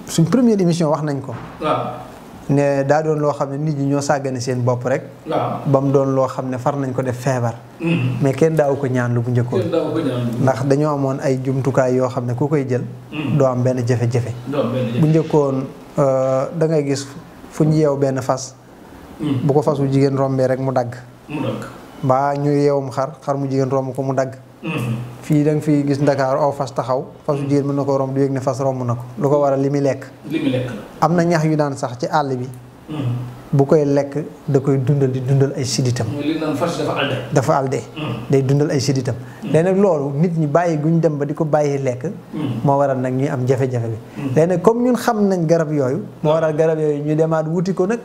suñ première émission wax nañ ko.
waaw.
ne daa doon loo xam ne nit ñi ñoo sàggane seen bopp rek.
waaw
ba mu doon loo xam ne far nañ ko def feebar. mais kenn daaw ko ñaan lu bu njëkkoon.
kenn daaw ko ñaan lu
ndax dañoo amoon ay jumtukaay yoo xam ne ku koy jël. doo am benn jafe-jafe. bu njëkkoon da ngay gis fu ñu yeew benn fas. bu ko fasu jigéen rombee rek mu dagg.
mu dagg.
mbaa ñu yeewum xar mu jigéen romb ko mu dagg. fii da nga fi gis Ndakaar aw fas taxaw fasu jigéen mën na ko romb du yëg ne fas romb na ko lu ko waral li muy lekk.
li muy lekk.
am na ñax yu daan sax ci àll bi. bu koy lekk da koy dundal di dundal ay siditam.
mooy li naan fas dafa alde.
dafa alde. day dundal ay siditam. léegi nag loolu nit ñi bàyyi guñ dem ba di ko bàyyi lekk. moo waral nag ñuy am jafe-jafe bi. léegi nag comme ñun xam nañ garab yooyu. moo waral garab yooyu ñu demaat wuti ko nag.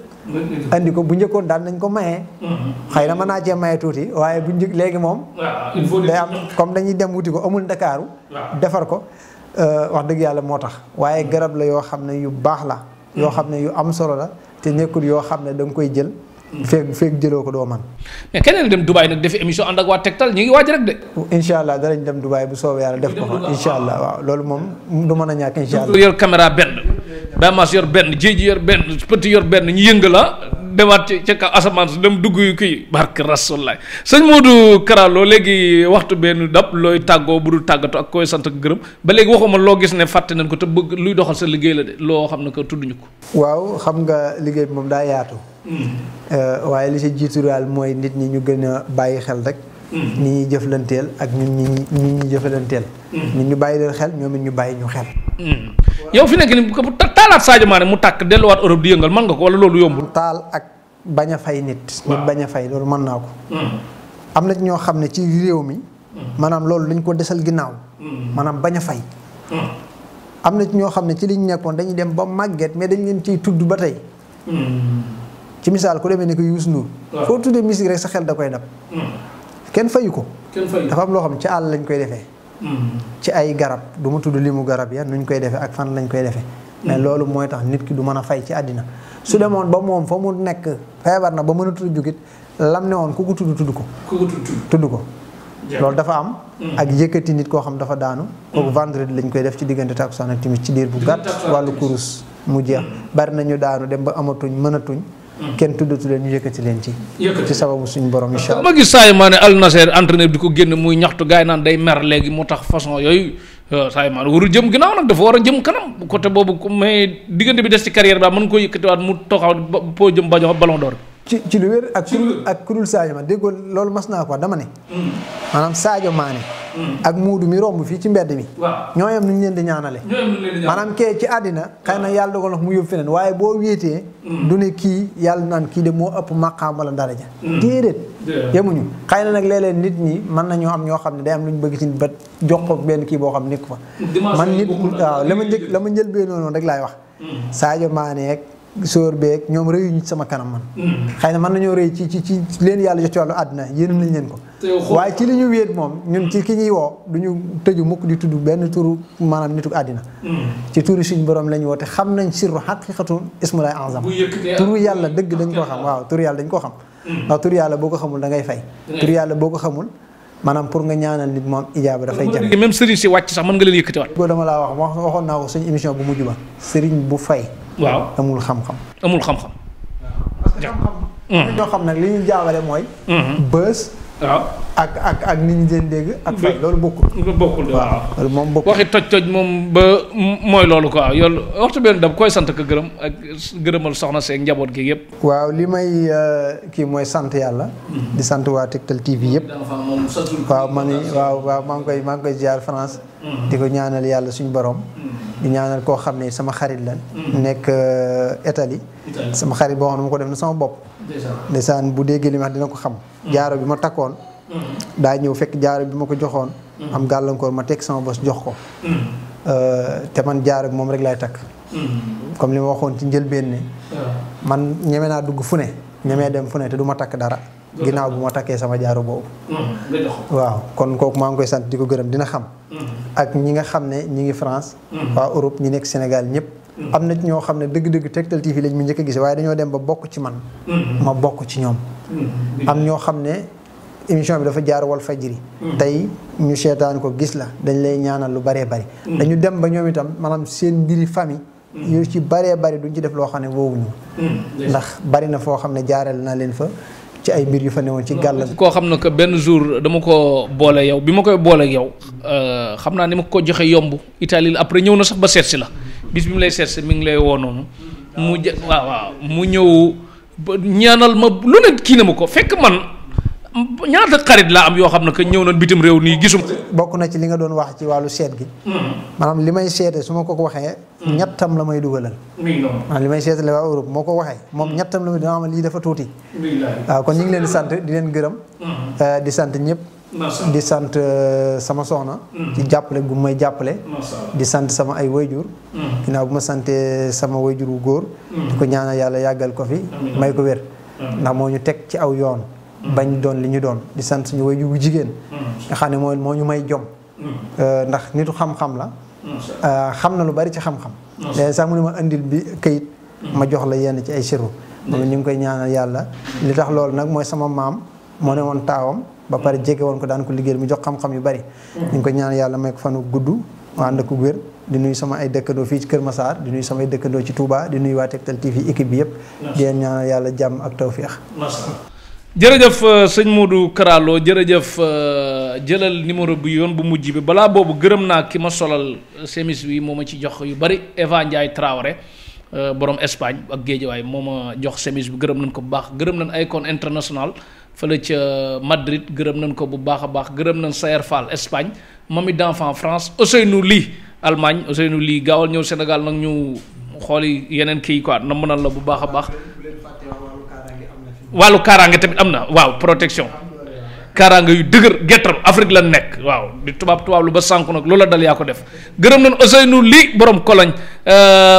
andi ko bu njëkkoon daan nañ ko maye. xëy na mën naa cee maye tuuti waaye bu njëkk léegi moom. day am comme dañuy dem wuti ko amul Ndakaaru. defar ko wax dëgg yàlla moo tax. waaye garab la yoo xam ne yu baax la. yoo xam ne yu am solo la. te nekkul yoo xam ne da nga koy jël. feeg jëloo ko doo man
mais keneen dem Dubaay nag defi émission ànd ak waa Tektal ñu ngi waaj rek de.
incha allah danañ dem Dubaay bu soobee yàlla def ko fa incha allah waaw loolu moom du mën a ñàkk incha allah.
yor caméra benn Bamas yor benn Jéeji yor benn Petit yor benn ñu yënga la demaat ca kaw asamaan si dem dugg kii barke Rasulullah sëñ Modou Kara Lo léegi waxtu benn dab looy tàggoo bu dul tàggatoo ak koy sant ak gërëm ba léegi waxuma loo gis ne fàtte nañ ko te bëgg luy doxal sa liggéey la de loo xam ne ko tudduñu ko.
waaw xam nga liggéey bi moom daa yaatu. waaye li ci jiitu daal mooy nit ñi ñu gën a bàyyi xel rek. nit ñi jëflanteel ak ñun ñi jëflanteel. nit ñu bàyyi leen xel ñoom it ñu bàyyi ñu xel.
yow fi nekk ni bu taalaat Sadio Mané mu tàkk delluwaat Europe di yëngal mën nga ko wala loolu yombul.
taal ak bañ a fay nit. nit bañ a fay loolu mën naa ko. am na ñoo xam ne ci réew mi. maanaam loolu dañ ko desal ginnaaw. maanaam bañ a fay. am na ci ñoo xam ne ci liñ nekkoon dañuy dem ba màgget mais dañ leen ciy tudd ba tey. ci misaal ku demee ne ko Youssou Ndour. foo tuddee musique rek sa xel da koy dab. kenn fayu ko. dafa am loo xam ci àll lañ koy defee. ci ay garab du ma tudd limu garab ya nuñ koy defee ak fan lañ koy defee. mais loolu mooy tax nit ki du mën a fay ci àddina. su demoon ba moom fa mu nekk feebar na ba mën a tudd jugit lam ne woon ku ko tudd ko. tudd ko. loolu dafa am. ak yëkkati nit koo xam dafa daanu. kooku vendredi lañ koy def ci diggante takkusaan ak timis ci diir bu gàtt wàllu kurus mu jeex bari nañu daanu dem ba amatuñ mënatuñ. kenn tuddatu leen ñu yëkkati leen ci sababu suñu borom incha allah.
ma gis Sadio Mané Al Nassr entraîneur di ko génn muy ñaxtu gars yi naan day mer léegi moo tax façon yooyu Sadio Mané warul jëm ginnaaw nag dafa war a jëm kanam côté boobu mais diggante bi des ci carrière bi mën koo yëkkatiwaat mu taxaw poo jëm ballon d'or.
ci lu wér ak kurul Sadio Mané déggoo loolu mas naa ko dama ne. maanaam Sadio Mané. ak muudu mi romb fii ci mbedd mi. ñoo yem nu ñu leen di ñaanale. maanaam kee ci àddina xëy na yàlla dogal na mu yóbbu feneen waaye boo wéetee. du ne kii yàlla naan kii de moo ëpp maqaam wala daraja. déedéet yemuñu xëy na nag léeg-léeg nit ñi mën nañoo am ñoo xam ne day am lu ñu bëgg ci ba jox ko benn kii boo xam nekk fa. man nit waaw la ma njël bee noonu rek laay wax. Sadio Mané ak sóor beeg ñoom rëyuñu sama kanam man. xëy na mën nañoo rëy ci leen yàlla jot ci wàllu àddina yéenam nañ leen ko. waaye ci li ñu wéet moom ñun ci ki ñuy woo du ñu tëju mukk di tudd benn turu maanaam nitu àddina. ci turu suñu borom la ñu woo te xam nañ sirru xaqiqatu ismulay azam. turu yàlla dëgg dañ koo xam waaw turu yàlla dañ koo xam. ndax turu yàlla boo ko xamul da ngay fay. turu yàlla boo ko xamul maanaam pour nga ñaanal nit moom ijaaba dafay jafe.
même sëriñ si wàcc sax mën nga leen yëkkatiwaat.
boo dama laa waxoon naa ko suñu émission bu mujj ba sëriñ bu fay.
waaw
amul xam-xam.
amul xam-xam.
parce que xam-xam. ñoo xam nag li ñu jaawale mooy. bës.
waaw
ak nit ñi leen dégg. ak fay loolu bokkul.
waaw
loolu moom bokkul.
waxi toj moom ba mooy loolu quoi yow waxtu benn dab koy sant ko gërëm ak gërëmal soxna seeg njaboot gi yëpp.
waaw li may kii mooy sant yàlla. di sant waa Tektal TV yëpp. waaw maa ngi koy ziar France. di ko ñaanal yàlla suñu borom. di ñaanal koo xam ne sama xarit lan nekk Italie sama xarit boo xam ne ma ko def na sama bopp ndeysaan bu déggee li ma wax dina ko xam jaaro bi ma takkoon daa ñëw fekk jaaro bi ma ko joxoon am gàllankoor ma teg sama bos jox ko te man jaaro bi moom rek laay takk comme li ma waxoon ci njëlbeen ne man ñeme naa dugg fu ne ñemee dem fu ne te du ma takk dara ginnaaw bu ma takkee sama jaaro boobu waaw kon kooku maa ngi koy sant di ko gërëm dina xam ak ñi nga xam ne ñi ngi France waa Europe ñi nekk Sénégal ñëpp am na ñoo xam ne dëgg-dëgg Tektal TV lañ mu njëkk a gis waaye dañoo dem ba bokk ci man ma bokk ci ñoom am ñoo xam ne émission bi dafa jaar Walfadjri tey ñu seetaan ko gis la dañ lay ñaanal lu bëree bëri dañu dem ba ñoom itam maanaam seen mbiri famille yu ci bëree bëri duñ ci def loo xam ne woowuñu ndax bari na foo xam ne jaareel na leen fa ci ay mbir yu fa newoon ci gàllan
koo xam ne que benn jour dama ko boole yow bi ma koy boole yow xam naa ni ma ko joxe yomb Italie la après ñëw na sax ba seet si la bis bi mu lay seet si mi ngi lay woo noonu mu waaw mu ñëw ñaanal ma lu ne kii na ma ko fekk man ñaata xarit laa am yoo xam ne que ñëw na bitim réew nii gisum
bokk na ci li nga doon wax ci wàllu seet gi maanaam li may seete su ma ko waxee ñettam la may dugalal maanaam li may seetale waa Europe moo ko waxee moom ñettam la may dina am lii dafa tuuti waaw kon ñu ngi leen di sant di leen gërëm di sant ñëpp di sant sama soxna ci jàppale gu may jàppale di sant sama ay wayjur ginnaaw bu ma santee sama wayjur wu góor di ko ñaanal yàlla yàggal ko fi may ko wér ndax moo ñu teg ci aw yoon bañ doon li ñu doon di sant suñu wayjur wu jigéen nga xam ne moo ñu may jom ndax nitu xam-xam la xam na lu bari ci xam-xam léegi sax mu ne ma indil bi këyit ma jox la yenn ci ay siru moom ñu ngi koy ñaanal yàlla li tax loolu nag mooy sama maam moo ne woon taawam ba pare jege woon ko daan ko liggéeyal mu jox xam-xam yu bari ñu ngi koy ñaanal yàlla may ko fanu gudd ànd ak wér di nuyu sama ay dëkkandoo fii ci Kër Massar di nuyu sama ay dëkkandoo ci Touba di nuyu waa Tektal TV équipe bi yëpp di leen ñaanal yàlla jàmm ak tawféex
jërëjëf sëñ Modou Kara Lo jërëjëf jëlal numéro bi yoon bu mujj bi balaa boobu gërëm naa ki ma solal semis bi moo ma ci jox yu bari Eva Ndiaye Traoré borom Espagne ak Géejawaay moo ma jox semis bi gërëm nañ ko bu baax gërëm nañ Icon International fële ca Madrid gërëm nañ ko bu baax a baax gërëm nañ Sayer Fall Espagne Mami d'enfant France Ousseynou Ly Allemagne Ousseynou Ly gaawal ñëw Sénégal nag ñu xooli yeneen kii quoi na mënal la bu baax a baax wàllu kaaraange tamit am na waaw protection kaaraange yu dëgër gettar Afrique la nekk waaw di tubaab lu ba sànku nag loola dal yaa ko def gërëm nañ Ousseynou Ly borom Cologne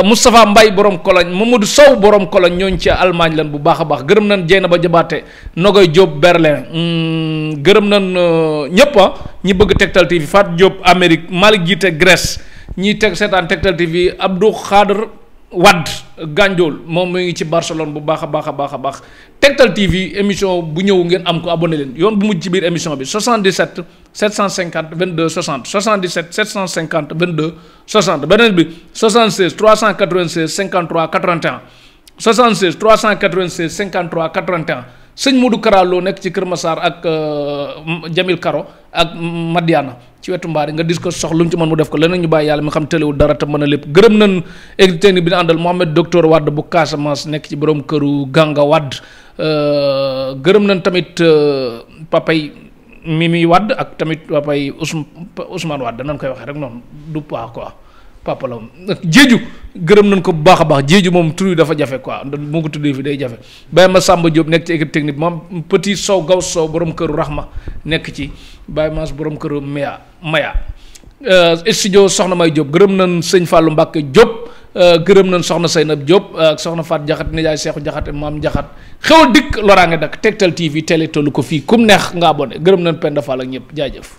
Moustapha Mbaye borom Cologne Mamadou Sow borom Cologne ñooñ ci Allemagne lan bu baax a baax gërëm nañ Dieynaba Jabaate Nogoy Diop Berlin gërëm nañ ñëpp ñi bëgg Tektal TV Fat Diop Amérique Malick Jiite Grèce ñiy teg seetaan Tektal TV Abdou Khader Wad Gandiol moom mu ngi ci Barcelone bu baax a baax a baax a baax Tektal TV émission bu ñëw ngeen am ko abonné leen yoon bu mujj ci biir émission bi 77 750 22 60 77 750 22 60 beneen bi 76 396 53 81 76 396 53 81 sëñ Modou Kara Lo nekk ci Kër Massar ak Jamil Karo ak Madiana ci wetu mbaari nga dis ko soxla lu mu ci mën mu def ko leneen ñu bàyyi yàlla mi xam tëlewul dara te mën a lépp gërëm nañ équipe technique bi ñu àndal Mohamed docteur Wade bu Casamance nekk ci borom këru Ganga Wade gërëm nañ tamit papay Mimi Wade ak tamit papay Ousmane Wade nan koy waxee rek noonu du pas quoi papa la jéeju gërëm nañ ko bu baax a baax jéeju moom tur yi dafa jafe quoi moo ko tuddee fi day jafe Baye ma Samba Diop nekk ci équipe technique moom petit Sow gaw Sow borom këru Rahma nekk ci Baye Mass borom këru Maya studio Soxna May Diop gërëm nañ sëñ Fallou Mbacke Diop gërëm nañ soxna Seynab Diop ak soxna Fat Jaxate nijaay Seexu Jaxate maam Jaxat xewal dikk loraange dak Tektal TV télé tollu ko fii kum neex nga abonné gërëm nañ Penda Fall ak ñëpp jaajëf